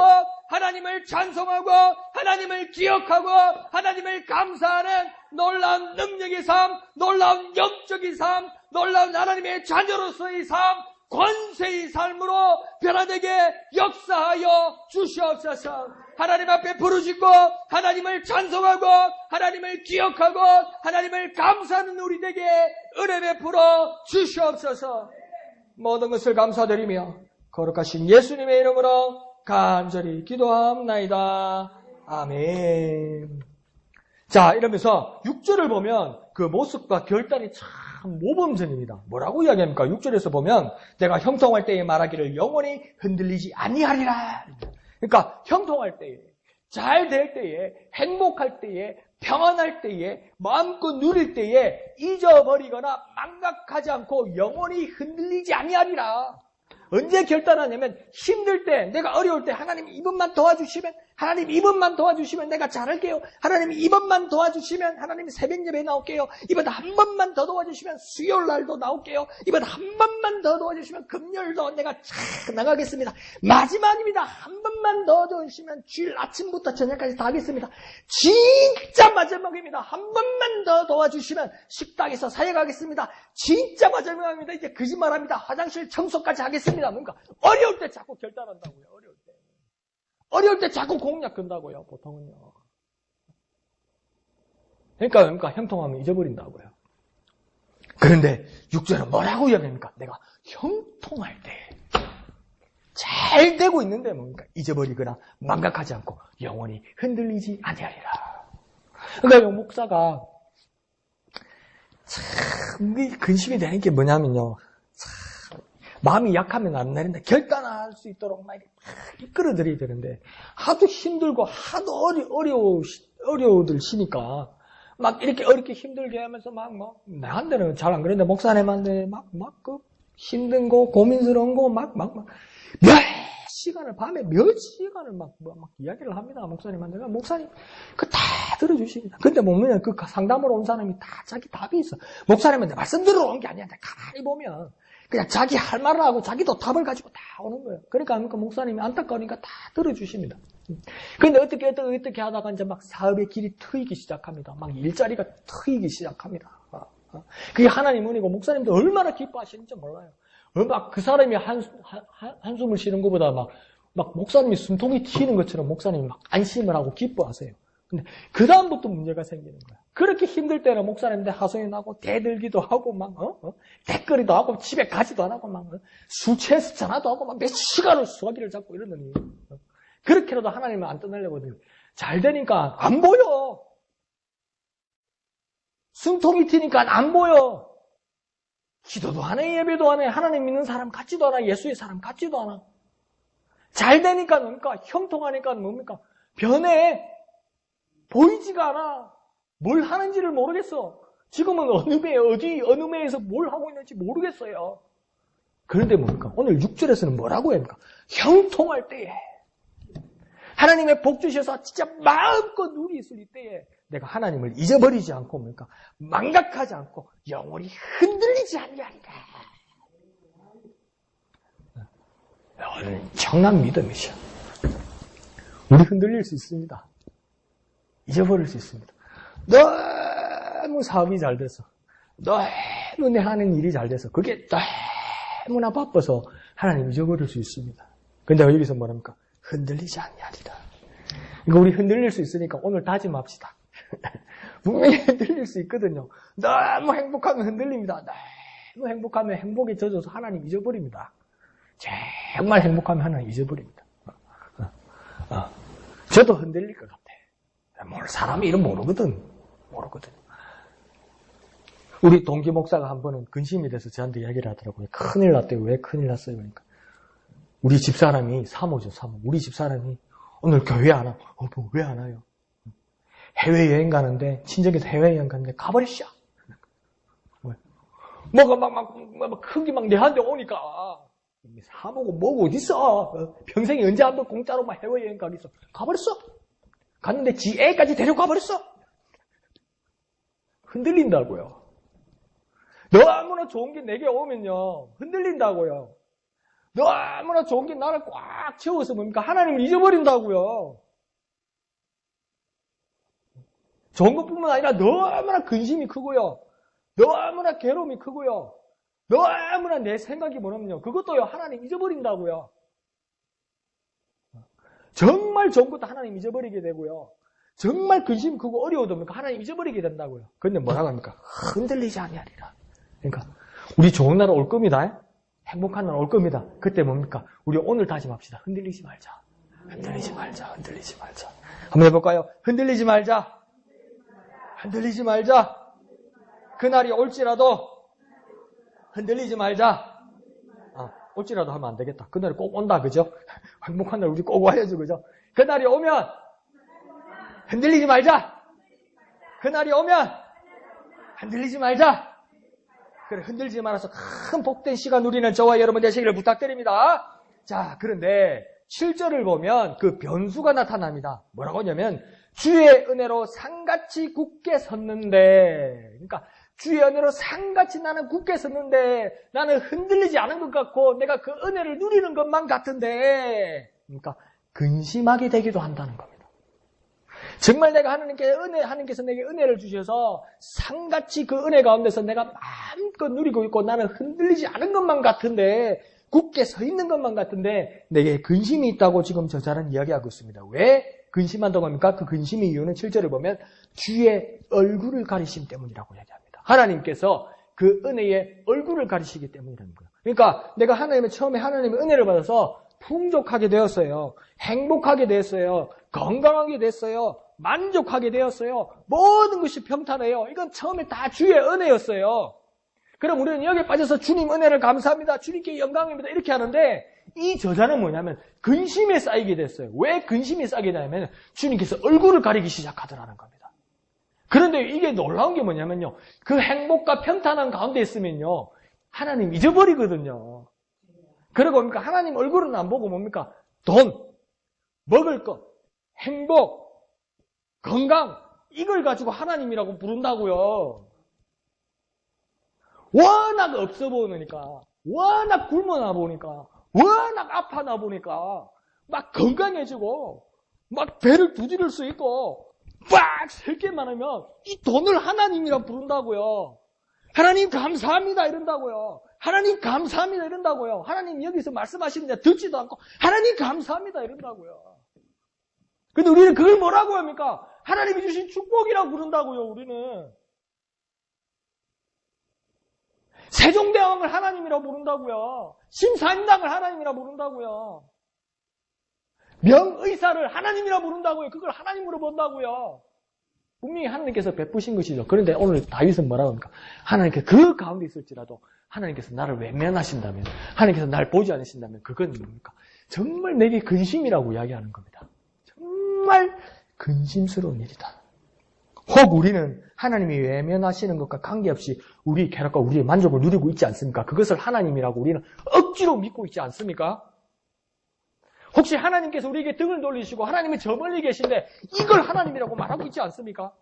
하나님을 찬송하고 하나님을 기억하고 하나님을 감사하는 놀라운 능력의 삶, 놀라운 영적인 삶, 놀라운 하나님의 자녀로서의 삶, 권세의 삶으로 변화되게 역사하여 주시옵소서. 하나님 앞에 부르짖고 하나님을 찬송하고 하나님을 기억하고 하나님을 감사하는 우리에게 은혜 베풀어 주시옵소서. 모든 것을 감사드리며 거룩하신 예수님의 이름으로 간절히 기도합나이다. 아멘. 자, 이러면서 6절을 보면 그 모습과 결단이 참 모범전입니다. 뭐라고 이야기합니까? 6절에서 보면 내가 형통할 때에 말하기를 영원히 흔들리지 아니하리라. 그러니까 형통할 때에, 잘 될 때에, 행복할 때에, 평안할 때에, 마음껏 누릴 때에 잊어버리거나 망각하지 않고 영원히 흔들리지 아니하리라. 언제 결단하냐면 힘들 때, 내가 어려울 때 하나님 이번만 도와주시면, 하나님 이번만 도와주시면 내가 잘할게요. 하나님 이번만 도와주시면 하나님 새벽 예배에 나올게요. 이번 한 번만 더 도와주시면 수요일 날도 나올게요. 이번 한 번만 더 도와주시면 금요일도 내가 쫙 나가겠습니다. 마지막입니다. 한 번만 더 도와주시면 주일 아침부터 저녁까지 다 하겠습니다. 진짜 마지막입니다. 한 번만 더 도와주시면 식당에서 사역하겠습니다. 진짜 마지막입니다. 이제 거짓말합니다. 화장실 청소까지 하겠습니다. 뭔가 어려울 때 자꾸 결단한다고요. 어려울 때 자꾸 공약 건다고요. 보통은요. 그러니까 형통하면 잊어버린다고요. 그런데 6절은 뭐라고 이야기합니까? 내가 형통할 때 잘 되고 있는데 뭡니까? 잊어버리거나 망각하지 않고 영원히 흔들리지 아니하리라. 그러니까 목사가 참 근심이 되는 게 뭐냐면요. 참 마음이 약하면 안 되는데 결단할 수 있도록 막 이끌어드려야 되는데 하도 힘들고 하도 어려워들 시니까 막 이렇게 어렵게 힘들게 하면서 나한테는 잘 안 그랬는데 목사님한테 그 힘든 거 고민스러운 거 몇 시간을 밤에 몇 시간을 막 이야기를 합니다. 목사님한테. 목사님 그 다 들어주십니다. 근데 뭐냐 그 상담으로 온 사람이 다 자기 답이 있어. 목사님한테 말씀 들어온 게 아니야. 가만히 보면 그냥 자기 할 말을 하고 자기도 답을 가지고 다 오는 거예요. 그러니까 목사님이 안타까우니까 다 들어주십니다. 근데 어떻게 하다가 이제 막 사업의 길이 트이기 시작합니다. 막 일자리가 트이기 시작합니다. 그게 하나님 은혜고 목사님도 얼마나 기뻐하시는지 몰라요. 막 그 사람이 한숨을 쉬는 것보다 막 목사님이 숨통이 튀는 것처럼 목사님이 막 안심을 하고 기뻐하세요. 근데 그다음부터 문제가 생기는 거야. 그렇게 힘들 때는 목사님한테 하소연 하고 대들기도 하고 댓글이도 하고 집에 가지도 안 하고 술 취해서 전화도 하고 몇 시간을 수화기를 잡고 이러더니 그렇게라도 하나님을 안 떠나려고 하더니 잘 되니까 안 보여. 숨통이 튀니까 안 보여. 기도도 안 해, 예배도 안 해, 하나님 믿는 사람 같지도 않아, 예수의 사람 같지도 않아. 잘 되니까 뭡니까? 형통하니까 뭡니까? 변해. 보이지가 않아. 뭘 하는지를 모르겠어. 지금은 어느 매에서 뭘 하고 있는지 모르겠어요. 그런데 뭡니까? 오늘 6절에서는 뭐라고 합니까? 형통할 때에. 하나님의 복 주셔서 진짜 마음껏 누리 있을 때에 내가 하나님을 잊어버리지 않고 뭡니까? 망각하지 않고 영원히 흔들리지 않으리라. 엄청난 믿음이죠. 우리 흔들릴 수 있습니다. 잊어버릴 수 있습니다. 너무 사업이 잘 돼서 너무 내 하는 일이 잘 돼서 그게 너무나 바빠서 하나님 잊어버릴 수 있습니다. 근데 여기서 뭐랍니까? 흔들리지 않으리라. 그러니까 우리 흔들릴 수 있으니까 오늘 다짐합시다. 분명히 흔들릴 수 있거든요. 너무 행복하면 흔들립니다. 너무 행복하면 행복에 젖어서 하나님 잊어버립니다. 정말 행복하면 하나님 잊어버립니다. 저도 흔들릴 것 같아. 사람이 이름 모르거든. 우리 동기 목사가 한 번은 근심이 돼서 저한테 이야기를 하더라고요. 큰일 났대요. 왜 큰일 났어요? 그러니까 우리 집사람이 사모죠. 우리 집사람이 오늘 교회 안 와. 왜 안 와요? 해외여행 가는데, 친정에서 해외여행 가는데 가버렸어. 뭐가 막 크게 막 내한테 오니까, 사모고 뭐고 어딨어. 평생에 언제 한 번 공짜로 막 해외여행 가겠어. 가버렸어. 갔는데 지 애까지 데려가버렸어. 흔들린다고요. 너무나 좋은 게 내게 오면요. 흔들린다고요. 너무나 좋은 게 나를 꽉 채워서 뭡니까? 하나님을 잊어버린다고요. 좋은 것뿐만 아니라 너무나 근심이 크고요. 너무나 괴로움이 크고요. 너무나 내 생각이 뭐냐면요. 그것도요. 하나님 잊어버린다고요. 정말 좋은 것도 하나님 잊어버리게 되고요. 정말 근심 크고 어려워도 하나님 잊어버리게 된다고요. 그런데 뭐라고 합니까? 흔들리지 아니하리라. 그러니까 우리 좋은 날 올 겁니다. 행복한 날 올 겁니다. 그때 뭡니까? 우리 오늘 다짐합시다. 흔들리지 말자. 흔들리지 말자. 한번 해볼까요? 흔들리지 말자. 그날이 올지라도 흔들리지 말자. 올지라도 하면 안 되겠다. 그날이 꼭 온다. 그죠? 행복한 날 우리 꼭 와야죠. 그죠? 그날이 오면 흔들리지 말자. 그날이 오면 흔들리지 말자. 그래, 흔들지 말아서 큰 복된 시간 누리는 저와 여러분 되시기를 부탁드립니다. 자, 그런데 7절을 보면 그 변수가 나타납니다. 뭐라고 하냐면 주의 은혜로 상같이 굳게 섰는데, 그러니까 주의 은혜로 상같이 나는 굳게 섰는데 나는 흔들리지 않은 것 같고 내가 그 은혜를 누리는 것만 같은데, 그러니까 근심하게 되기도 한다는 겁니다. 정말 내가 하나님께서 내게 은혜를 주셔서 상같이 그 은혜 가운데서 내가 마음껏 누리고 있고 나는 흔들리지 않은 것만 같은데, 굳게 서 있는 것만 같은데 내게 근심이 있다고 지금 저자는 이야기하고 있습니다. 왜 근심한다고 합니까? 그 근심의 이유는 7절을 보면 주의 얼굴을 가리심 때문이라고 이야기합니다. 하나님께서 그 은혜의 얼굴을 가리시기 때문이라는 거예요. 그러니까 내가 처음에 하나님의 은혜를 받아서 풍족하게 되었어요. 행복하게 됐어요. 건강하게 됐어요. 만족하게 되었어요. 모든 것이 평탄해요. 이건 처음에 다 주의 은혜였어요. 그럼 우리는 여기에 빠져서 주님 은혜를 감사합니다. 주님께 영광입니다. 이렇게 하는데 이 저자는 뭐냐면 근심에 쌓이게 됐어요. 왜 근심이 쌓이게 되냐면 주님께서 얼굴을 가리기 시작하더라는 겁니다. 그런데 이게 놀라운 게 뭐냐면요. 그 행복과 평탄한 가운데 있으면요. 하나님 잊어버리거든요. 그러고 뭡니까? 하나님 얼굴은 안 보고 뭡니까? 돈, 먹을 것, 행복, 건강 이걸 가지고 하나님이라고 부른다고요. 워낙 없어 보이니까, 워낙 굶어나 보니까, 워낙 아파나 보니까 막 건강해지고 막 배를 두드릴 수 있고 막 셀 게 많으면 이 돈을 하나님이라 부른다고요. 하나님 감사합니다 이런다고요. 하나님 감사합니다 이런다고요. 하나님 여기서 말씀하시는데 듣지도 않고 하나님 감사합니다 이런다고요. 근데 우리는 그걸 뭐라고 합니까? 하나님이 주신 축복이라고 부른다고요. 우리는 세종대왕을 하나님이라고 부른다고요. 심사임당을 하나님이라고 부른다고요. 명의사를 하나님이라고 부른다고요. 그걸 하나님으로 본다고요. 분명히 하나님께서 베푸신 것이죠. 그런데 오늘 다윗은 뭐라고 합니까? 하나님께서 그 가운데 있을지라도 하나님께서 나를 외면하신다면, 하나님께서 나를 보지 않으신다면 그건 뭡니까? 정말 내게 근심이라고 이야기하는 겁니다. 정말 근심스러운 일이다. 혹 우리는 하나님이 외면하시는 것과 관계없이 우리의 쾌락과 우리의 만족을 누리고 있지 않습니까? 그것을 하나님이라고 우리는 억지로 믿고 있지 않습니까? 혹시 하나님께서 우리에게 등을 돌리시고 하나님은 저 멀리 계신데 이걸 하나님이라고 말하고 있지 않습니까?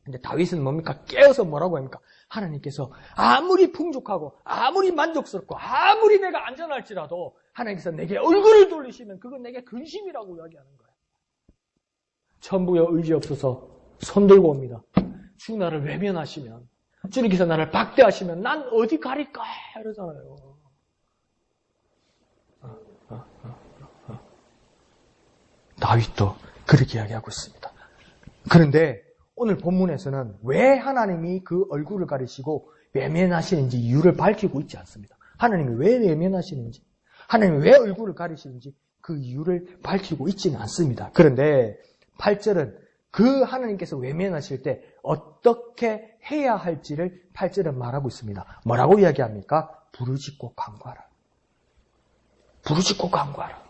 근데 다윗은 뭡니까? 깨어서 뭐라고 합니까? 하나님께서 아무리 풍족하고 아무리 만족스럽고 아무리 내가 안전할지라도 하나님께서 내게 얼굴을 돌리시면 그건 내게 근심이라고 이야기하는 거예요. 천부여 의지 없어서 손 들고 옵니다. 주 나를 외면하시면, 주님께서 나를 박대하시면 난 어디 가릴까? 이러잖아요. 다윗도 그렇게 이야기하고 있습니다. 그런데 오늘 본문에서는 왜 하나님이 그 얼굴을 가리시고 외면하시는지 이유를 밝히고 있지 않습니다. 하나님이 왜 외면하시는지, 하나님이 왜 얼굴을 가리시는지 그 이유를 밝히고 있지는 않습니다. 그런데 8절은 그 하나님께서 외면하실 때 어떻게 해야 할지를 8절은 말하고 있습니다. 뭐라고 이야기합니까? 부르짖고 간구하라. 부르짖고 간구하라.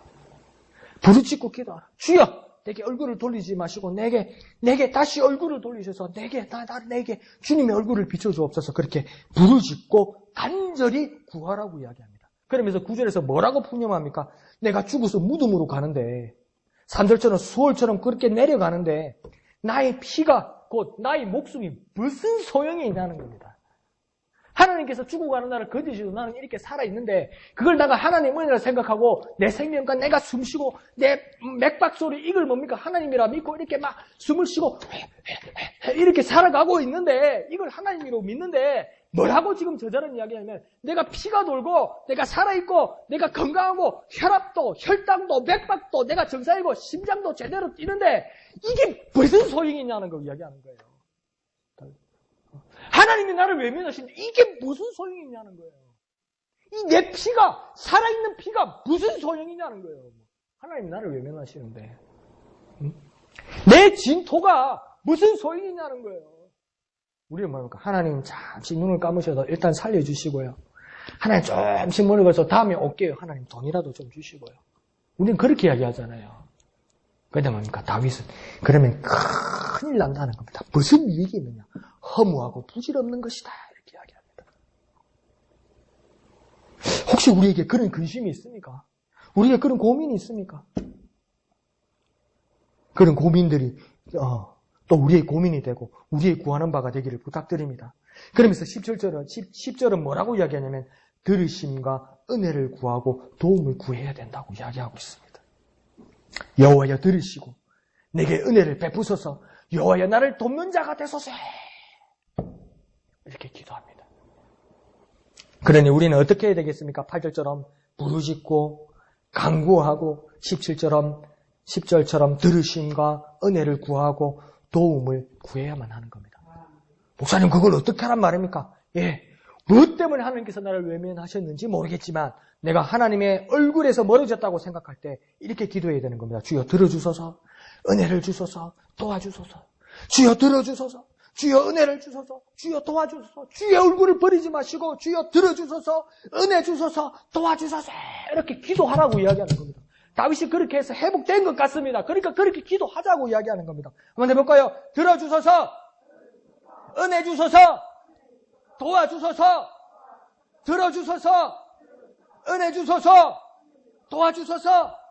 부르짖고 기도하라. 주여! 내게 얼굴을 돌리지 마시고 내게 다시 얼굴을 돌리셔서 내게 주님의 얼굴을 비춰주옵소서. 그렇게 부르짖고 간절히 구하라고 이야기합니다. 그러면서 9절에서 뭐라고 푸념합니까? 내가 죽어서 무덤으로 가는데 3절처럼 수월처럼 그렇게 내려가는데 나의 피가 곧 나의 목숨이 무슨 소용이 있냐는 겁니다. 하나님께서 죽어가는 나를 건지시고 나는 이렇게 살아있는데 그걸 내가 하나님 은혜라 생각하고 내 생명과 내가 숨쉬고 내 맥박소리 이걸 뭡니까? 하나님이라 믿고 이렇게 막 숨을 쉬고 이렇게 살아가고 있는데 이걸 하나님이라고 믿는데 뭐라고 지금 저자는 이야기하냐면 내가 피가 돌고 내가 살아있고 내가 건강하고 혈압도 혈당도 맥박도 내가 정상이고 심장도 제대로 뛰는데 이게 무슨 소용이 있냐는 걸 이야기하는 거예요. 하나님이 나를 외면하시는데 이게 무슨 소용이 있냐는 거예요. 이 내 피가 살아있는 피가 무슨 소용이 있냐는 거예요. 하나님이 나를 외면하시는데 내 진토가 무슨 소용이 있냐는 거예요. 우리는 뭐입니까? 하나님 잠시 눈을 감으셔서 일단 살려주시고요. 하나님 조금씩 머리 걸어서 다음에 올게요. 하나님 돈이라도 좀 주시고요. 우리는 그렇게 이야기하잖아요. 그런데 뭡니까? 다윗은 그러면 큰일 난다는 겁니다. 무슨 이익이 있느냐? 허무하고 부질없는 것이다. 이렇게 이야기합니다. 혹시 우리에게 그런 근심이 있습니까? 우리에게 그런 고민이 있습니까? 그런 고민들이 또 우리의 고민이 되고 우리의 구하는 바가 되기를 부탁드립니다. 그러면서 10절은 뭐라고 이야기하냐면 들으심과 은혜를 구하고 도움을 구해야 된다고 이야기하고 있습니다. 여호와여 들으시고 내게 은혜를 베푸소서. 여호와여 나를 돕는 자가 되소서. 이렇게 기도합니다. 그러니 우리는 어떻게 해야 되겠습니까? 8절처럼 부르짖고 간구하고 10절처럼 들으심과 은혜를 구하고 도움을 구해야만 하는 겁니다. 목사님 그걸 어떻게 하란 말입니까? 무엇 때문에 하나님께서 나를 외면하셨는지 모르겠지만 내가 하나님의 얼굴에서 멀어졌다고 생각할 때 이렇게 기도해야 되는 겁니다. 주여 들어주소서, 은혜를 주소서, 도와주소서. 주여 들어주소서, 주여 은혜를 주소서, 주여 도와주소서, 주의 얼굴을 버리지 마시고 주여 들어주소서, 은혜 주소서, 도와주소서. 이렇게 기도하라고 이야기하는 겁니다. 다윗이 그렇게 해서 회복된 것 같습니다. 그러니까 그렇게 기도하자고 이야기하는 겁니다. 한번 해볼까요? 들어주소서, 은혜 주소서, 도와주소서, 들어주소서, 은혜 주소서, 도와주소서.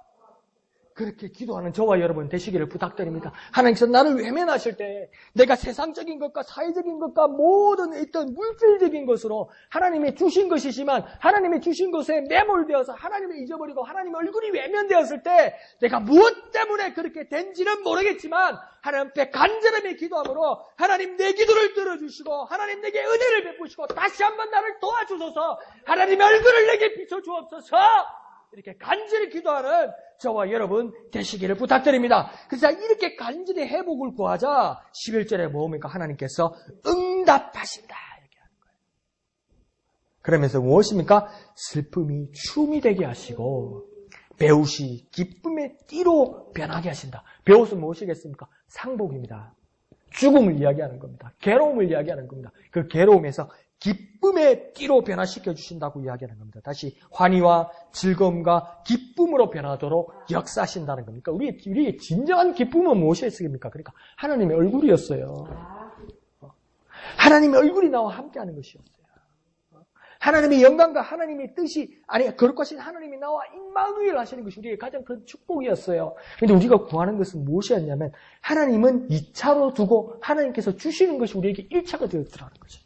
그렇게 기도하는 저와 여러분 되시기를 부탁드립니다. 하나님께서 나를 외면하실 때 내가 세상적인 것과 사회적인 것과 모든 어떤 물질적인 것으로 하나님이 주신 것이지만 하나님이 주신 것에 매몰되어서 하나님을 잊어버리고 하나님의 얼굴이 외면되었을 때 내가 무엇 때문에 그렇게 된지는 모르겠지만 하나님 앞에 간절함의 기도함으로 하나님 내 기도를 들어주시고 하나님 내게 은혜를 베푸시고 다시 한번 나를 도와주소서. 하나님의 얼굴을 내게 비춰주옵소서. 이렇게 간절히 기도하는 저와 여러분 되시기를 부탁드립니다. 그래서 이렇게 간절히 회복을 구하자 11절에 뭡니까? 하나님께서 응답하신다 이렇게 하는 거예요. 그러면서 무엇입니까? 슬픔이 춤이 되게 하시고 배옷이 기쁨의 띠로 변하게 하신다. 배옷은 무엇이겠습니까? 상복입니다. 죽음을 이야기하는 겁니다. 괴로움을 이야기하는 겁니다. 그 괴로움에서 기쁨의 띠로 변화시켜 주신다고 이야기하는 겁니다. 다시 환희와 즐거움과 기쁨으로 변하도록 역사하신다는 겁니까? 우리의 진정한 기쁨은 무엇이었습니까? 그러니까 하나님의 얼굴이었어요. 하나님의 얼굴이 나와 함께하는 것이었어요. 하나님의 영광과 하나님의 뜻이 거룩하신 하나님이 나와 임마누엘 하시는 것이 우리의 가장 큰 축복이었어요. 그런데 우리가 구하는 것은 무엇이었냐면 하나님은 2차로 두고 하나님께서 주시는 것이 우리에게 1차가 되었더라는 거죠.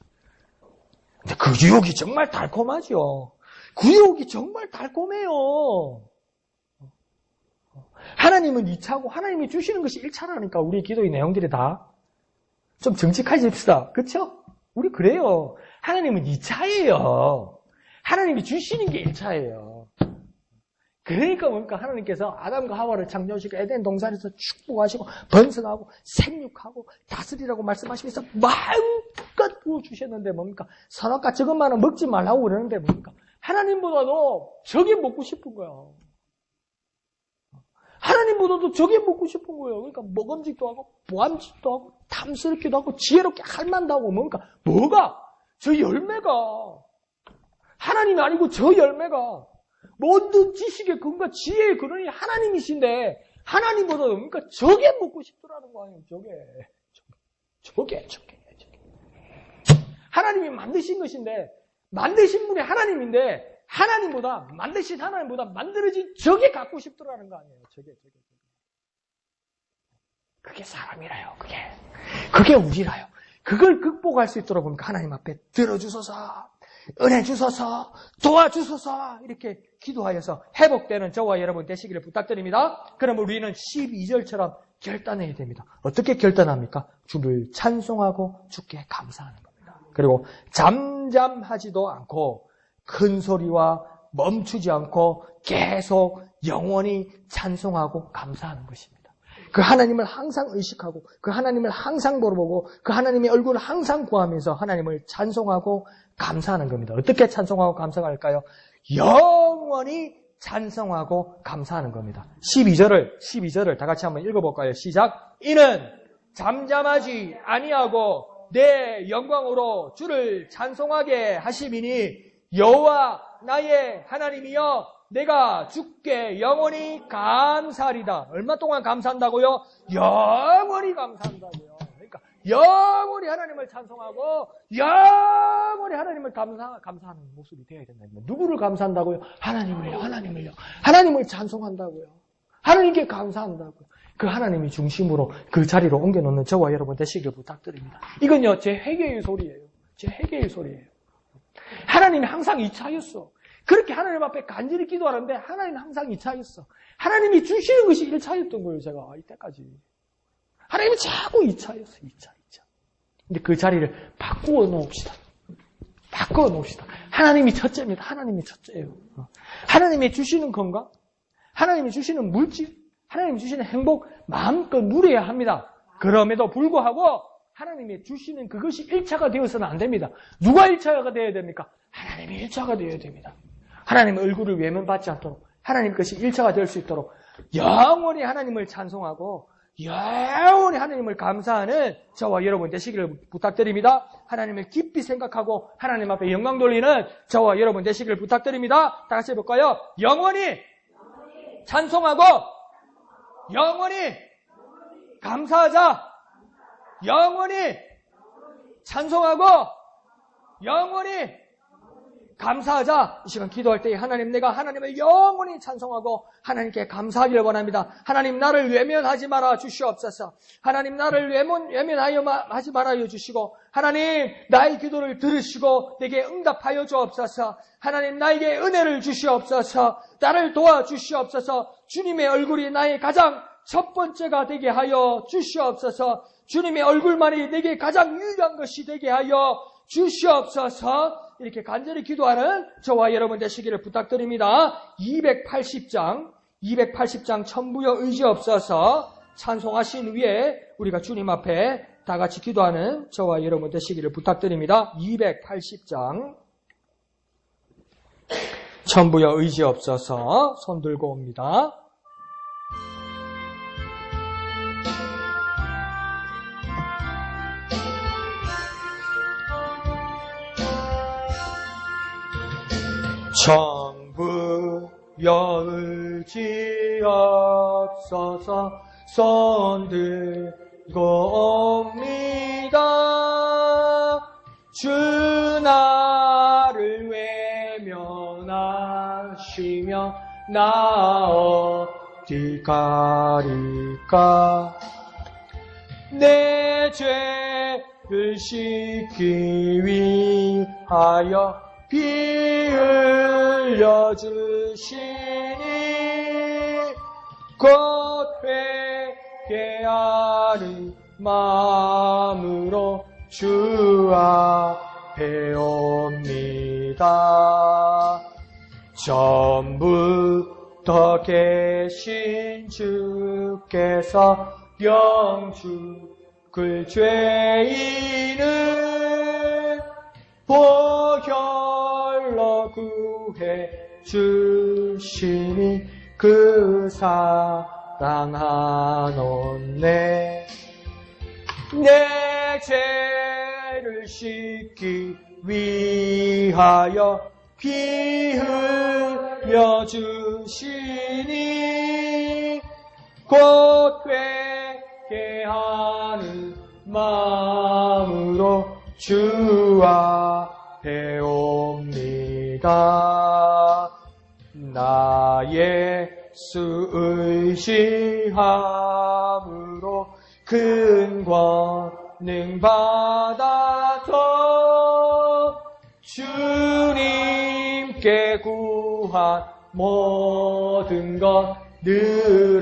근데 그 유혹이 정말 달콤하죠. 그 유혹이 정말 달콤해요. 하나님은 2차고 하나님이 주시는 것이 1차라니까 우리 기도의 내용들이 다 좀 정직해집시다. 그렇죠? 우리 그래요. 하나님은 2차예요. 하나님이 주시는 게 1차예요. 그러니까 뭡니까? 하나님께서 아담과 하와를 창조하시고 에덴 동산에서 축복하시고 번성하고 생육하고 다스리라고 말씀하시면서 마음껏 부어주셨는데 뭡니까? 선악과 저것만은 먹지 말라고 그러는데 뭡니까? 하나님보다도 저게 먹고 싶은 거예요. 하나님보다도 저게 먹고 싶은 거예요. 그러니까 먹음직도 하고 보암직도 하고 탐스럽기도 하고 지혜롭게 할만도 하고 뭐가? 저 열매가 하나님이 아니고 저 열매가 모든 지식의 근거, 지혜의 근원이 하나님이신데 하나님보다 뭡니까? 저게 먹고 싶더라는 거 아니에요. 저게. 하나님이 만드신 것인데 만드신 분이 하나님인데 만드신 하나님보다 만들어진 저게 갖고 싶더라는 거 아니에요. 저게. 그게 사람이라요. 그게 우리라요. 그걸 극복할 수 있도록 보니까 하나님 앞에 들어주소서, 은혜 주소서, 도와주소서 이렇게 기도하여서 회복되는 저와 여러분 되시기를 부탁드립니다. 그럼 우리는 12절처럼 결단해야 됩니다. 어떻게 결단합니까? 주를 찬송하고 주께 감사하는 겁니다. 그리고 잠잠하지도 않고 큰 소리와 멈추지 않고 계속 영원히 찬송하고 감사하는 것입니다. 그 하나님을 항상 의식하고 그 하나님을 항상 보고 그 하나님의 얼굴을 항상 구하면서 하나님을 찬송하고 감사하는 겁니다. 어떻게 찬송하고 감사할까요? 영원히 찬송하고 감사하는 겁니다. 12절을 다 같이 한번 읽어볼까요? 시작. 이는 잠잠하지 아니하고 내 영광으로 주를 찬송하게 하심이니 여호와 나의 하나님이여 내가 주께 영원히 감사하리다. 얼마 동안 감사한다고요? 영원히 감사한다고요. 그러니까 영원히 하나님을 찬송하고 영원히 하나님을 감사하는 모습이 되어야 된다. 누구를 감사한다고요? 하나님을 찬송한다고요. 하나님께 감사한다고요. 그 하나님이 중심으로 그 자리로 옮겨놓는 저와 여러분 되시길 부탁드립니다. 이건요, 제 회개의 소리예요. 하나님이 항상 2차였어. 그렇게 하나님 앞에 간절히 기도하는데 하나님은 항상 2차였어. 하나님이 주시는 것이 1차였던 거예요, 제가 이때까지. 하나님은 자꾸 2차였어, 2차. 근데 그 자리를 바꾸어 놓읍시다. 하나님이 첫째입니다. 하나님이 첫째예요. 하나님이 주시는 건강, 하나님이 주시는 물질, 하나님이 주시는 행복 마음껏 누려야 합니다. 그럼에도 불구하고 하나님이 주시는 그것이 1차가 되어서는 안 됩니다. 누가 1차가 되어야 됩니까? 하나님이 1차가 되어야 됩니다. 하나님의 얼굴을 외면받지 않도록 하나님 것이 1차가 될 수 있도록 영원히 하나님을 찬송하고 영원히 하나님을 감사하는 저와 여러분 되시기를 부탁드립니다. 하나님을 깊이 생각하고 하나님 앞에 영광 돌리는 저와 여러분 되시기를 부탁드립니다. 다 같이 해볼까요? 영원히 찬송하고 영원히 감사하자. 영원히 찬송하고 영원히 감사하자. 이 시간 기도할 때 하나님, 내가 하나님을 영원히 찬송하고 하나님께 감사하기를 원합니다. 하나님, 나를 외면하지 말아 주시옵소서. 하나님, 나를 외면하여 하지 말아요 주시고, 하나님, 나의 기도를 들으시고 내게 응답하여 주옵소서. 하나님, 나에게 은혜를 주시옵소서. 나를 도와주시옵소서. 주님의 얼굴이 나의 가장 첫 번째가 되게 하여 주시옵소서. 주님의 얼굴만이 내게 가장 유일한 것이 되게 하여 주시옵소서. 이렇게 간절히 기도하는 저와 여러분 되시기를 부탁드립니다. 280장 천부여 의지 없어서 찬송하신 후에 우리가 주님 앞에 다 같이 기도하는 저와 여러분 되시기를 부탁드립니다. 280장 천부여 의지 없어서 손 들고 옵니다. 천부여 의지 없어서 손 들고 옵니다. 주 나를 외면하시며 나 어디 가리까. 내 죄를 씻기 위하여 피 흘려주시니 곧 회개하는 마음으로 주 앞에 옵니다. 전부터 계신 주께서 영죽을 죄인은 보혈로 구해 주시니 그 사랑하노네. 내 죄를 씻기 위하여 피 흘려 주시니 곧 회개하는 마음으로 주 앞에 옵니다. 나 예수 의지함으로 큰 권능 받아서 주님께 구한 모든 것 늘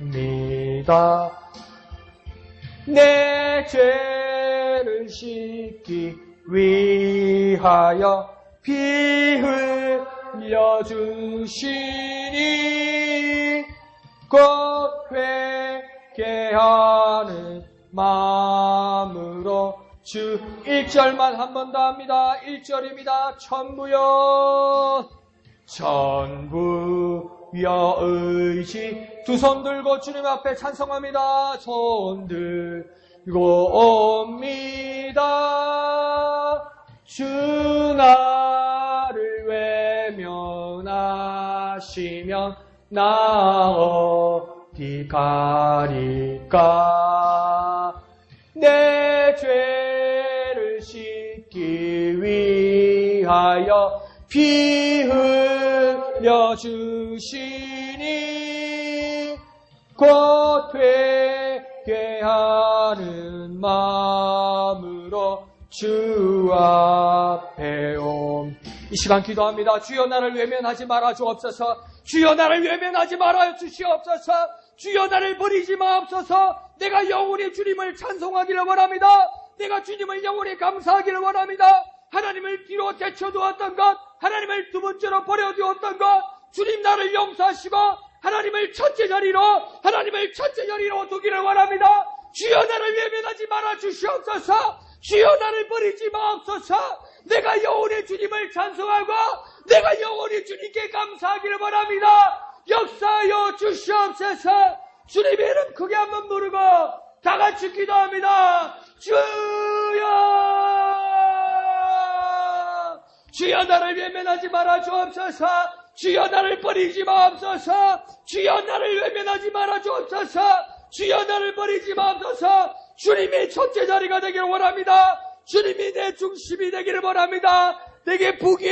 얻겠습니다. 내 죄를 씻기 위하여 피 흘려 주시니 곧 회개하는 마음으로 주 1절만 한 번 더 합니다. 1절입니다. 천부여 천부여 의지. 두 손 들고 주님 앞에 찬송합니다. 손 들고 옵니다. 주 나를 외면하시면 나 어디 가리까. 위하여 피 흘려 주시니 곧 회개하는 마음으로 주 앞에 옴. 이 시간 기도합니다. 주여 나를 외면하지 말아 주옵소서. 주여 나를 외면하지 말아 주시옵소서. 주여 나를 버리지 마옵소서. 내가 영원히 주님을 찬송하기를 원합니다. 내가 주님을 영원히 감사하기를 원합니다. 하나님을 뒤로 제쳐두었던 것, 하나님을 두 번째로 버려두었던 것, 주님 나를 용서하시고 하나님을 첫째 자리로 두기를 원합니다. 주여 나를 외면하지 말아 주시옵소서. 주여 나를 버리지 마옵소서. 내가 영원히 주님을 찬송하고 내가 영원히 주님께 감사하기를 원합니다. 역사하여 주시옵소서. 주님의 이름 크게 한번 부르고 다 같이 기도합니다. 주여 나를 외면하지 말아 주옵소서. 주여 나를 버리지 마옵소서. 주여 나를 외면하지 말아 주옵소서. 주여 나를 버리지 마옵소서. 주님이 첫째 자리가 되기를 원합니다. 주님이 내 중심이 되기를 원합니다. 내게 부귀,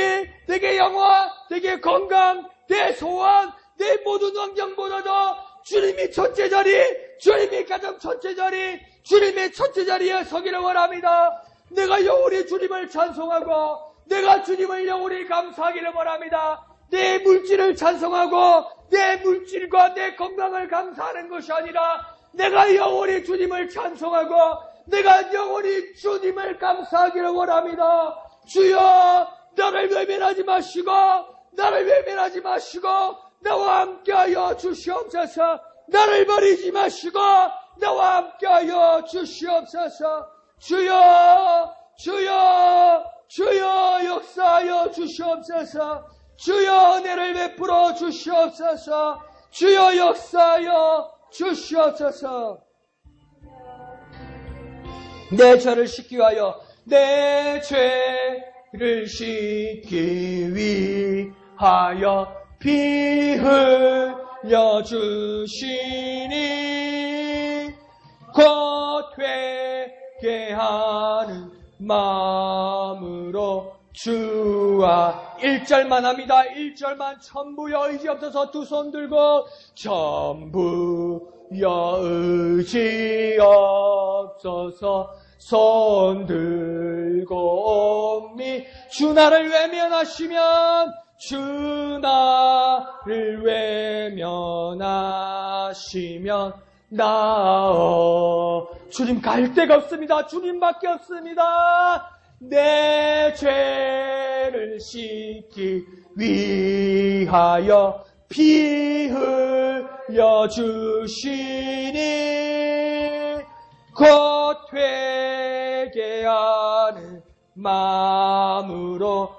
내게 영화, 내게 건강, 내 소원, 내 모든 환경보다도 주님이 첫째 자리, 주님이 가장 첫째 자리, 주님의 첫째 자리에 서기를 원합니다. 내가 영원히 주님을 찬송하고 내가 주님을 영원히 감사하기를 원합니다. 내 물질을 찬송하고 내 물질과 내 건강을 감사하는 것이 아니라 내가 영원히 주님을 찬송하고 내가 영원히 주님을 감사하기를 원합니다. 주여 나를 외면하지 마시고 나와 함께하여 주시옵소서. 나를 버리지 마시고 나와 함께하여 주시옵소서. 주여 역사하여 주시옵소서. 주여 은혜를 베풀어 주시옵소서. 주여 역사하여 주시옵소서. 내 죄를 씻기 위하여 내 죄를 씻기 위하여 피 흘려 주시니 곧 회개하는 마음으로 주와 1절만 합니다. 1절만 전부여 의지 없어서 두 손 들고 전부여 의지 없어서 손 들고 옴니 주 나를 외면하시면 주 나를 외면하시면 주님 갈 데가 없습니다. 주님밖에 없습니다. 내 죄를 씻기 위하여 피 흘려 주시니 곧 회개하는 마음으로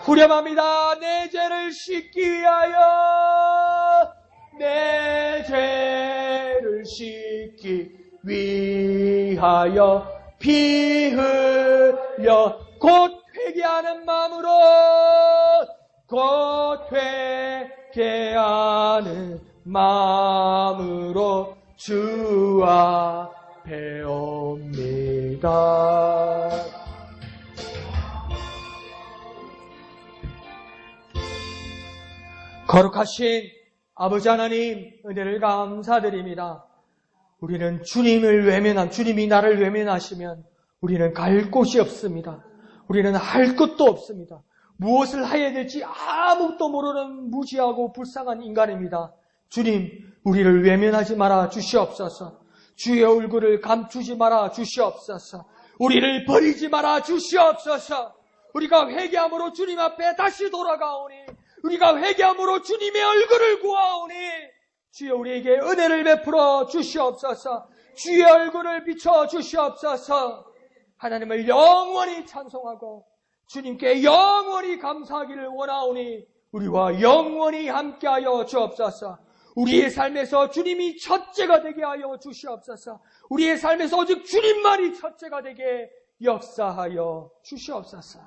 후렴합니다. 내 죄를 씻기 위하여 내 죄를 씻기 위하여 피 흘려 곧 회개하는 마음으로 주 앞에 옵니다. 거룩하신 아버지 하나님 은혜를 감사드립니다. 우리는 주님이 나를 외면하시면 우리는 갈 곳이 없습니다. 우리는 할 것도 없습니다. 무엇을 해야 될지 아무것도 모르는 무지하고 불쌍한 인간입니다. 주님, 우리를 외면하지 말아 주시옵소서. 주의 얼굴을 감추지 말아 주시옵소서. 우리를 버리지 말아 주시옵소서. 우리가 회개함으로 주님 앞에 다시 돌아가오니, 우리가 회개함으로 주님의 얼굴을 구하오니, 주여 우리에게 은혜를 베풀어 주시옵소서. 주의 얼굴을 비춰 주시옵소서. 하나님을 영원히 찬송하고 주님께 영원히 감사하기를 원하오니 우리와 영원히 함께하여 주옵소서. 우리의 삶에서 주님이 첫째가 되게 하여 주시옵소서. 우리의 삶에서 오직 주님만이 첫째가 되게 역사하여 주시옵소서.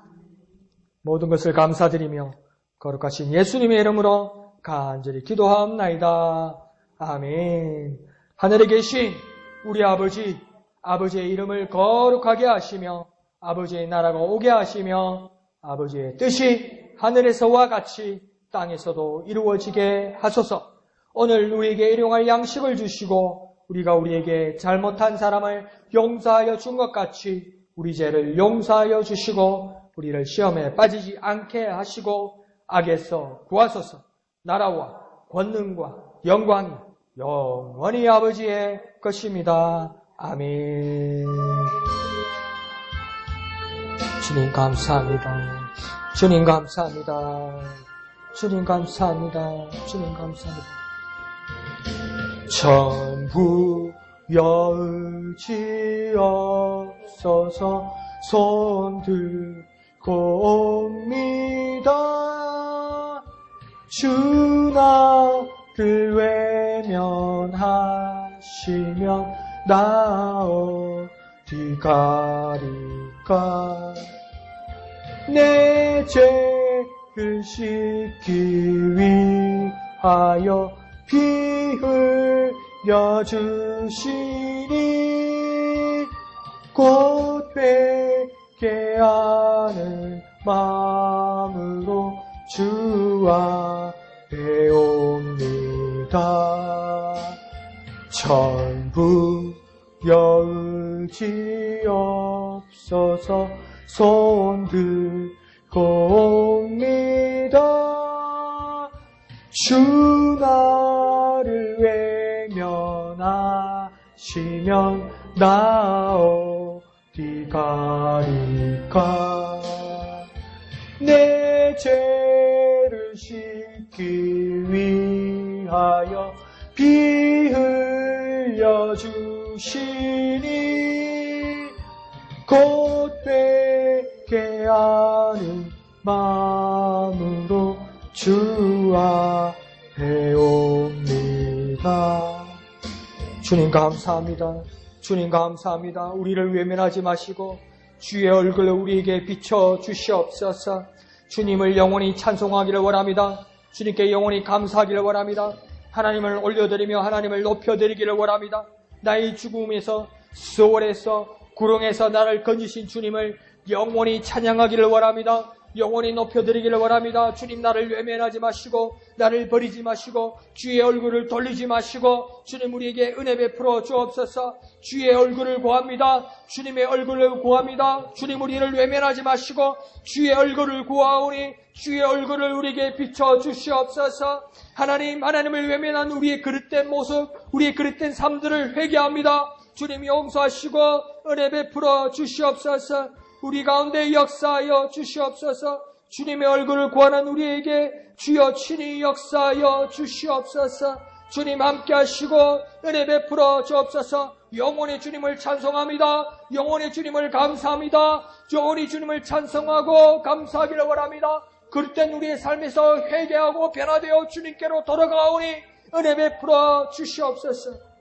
모든 것을 감사드리며 거룩하신 예수님의 이름으로 간절히 기도하옵나이다. 아멘. 하늘에 계신 우리 아버지의 이름을 거룩하게 하시며 아버지의 나라가 오게 하시며 아버지의 뜻이 하늘에서와 같이 땅에서도 이루어지게 하소서. 오늘 우리에게 일용할 양식을 주시고 우리가 우리에게 잘못한 사람을 용서하여 준 것 같이 우리 죄를 용서하여 주시고 우리를 시험에 빠지지 않게 하시고 악에서 구하소서. 나라와 권능과 영광이 영원히 아버지의 것입니다. 아멘. 주님 감사합니다. 주님 감사합니다. 주님 감사합니다. 주님 감사합니다. 전부 여의지옵소서. 손 들고 옵니다. 주 나를 외면하시면 나 어디 가리까. 내 죄를 씻기 위하여 피 흘려 주시니 곧 뵙게 하는 마음으로 주 앞에 옵니다. 전부 여의지옵소서. 손 들고 옵니다. 주 나를 외면하시면 나 어디 가리까. 내 죄를 씻기 위하여 피 흘려 주시니 곧 뵙게 하는 마음으로 주 앞에 옵니다. 주님 감사합니다. 주님 감사합니다. 우리를 외면하지 마시고 주의 얼굴을 우리에게 비춰 주시옵소서. 주님을 영원히 찬송하기를 원합니다. 주님께 영원히 감사하기를 원합니다. 하나님을 올려드리며 하나님을 높여드리기를 원합니다. 나의 죽음에서 수월에서 구렁에서 나를 건지신 주님을 영원히 찬양하기를 원합니다. 영원히 높여드리기를 원합니다. 주님, 나를 외면하지 마시고 나를 버리지 마시고 주의 얼굴을 돌리지 마시고 주님, 우리에게 은혜 베풀어 주옵소서. 주의 얼굴을 구합니다. 주님의 얼굴을 구합니다. 주님, 우리를 외면하지 마시고 주의 얼굴을 구하오니 주의 얼굴을 우리에게 비춰 주시옵소서. 하나님을 외면한 우리의 그릇된 모습, 우리의 그릇된 삶들을 회개합니다. 주님, 용서하시고 은혜 베풀어 주시옵소서. 우리 가운데 역사하여 주시옵소서. 주님의 얼굴을 구하는 우리에게 주여 친히 역사하여 주시옵소서. 주님 함께 하시고 은혜 베풀어 주옵소서. 영원히 주님을 찬송합니다. 영원히 주님을 감사합니다. 영원히 주님을 찬송하고 감사하기를 원합니다. 그릇된 우리의 삶에서 회개하고 변화되어 주님께로 돌아가오니 은혜 베풀어 주시옵소서.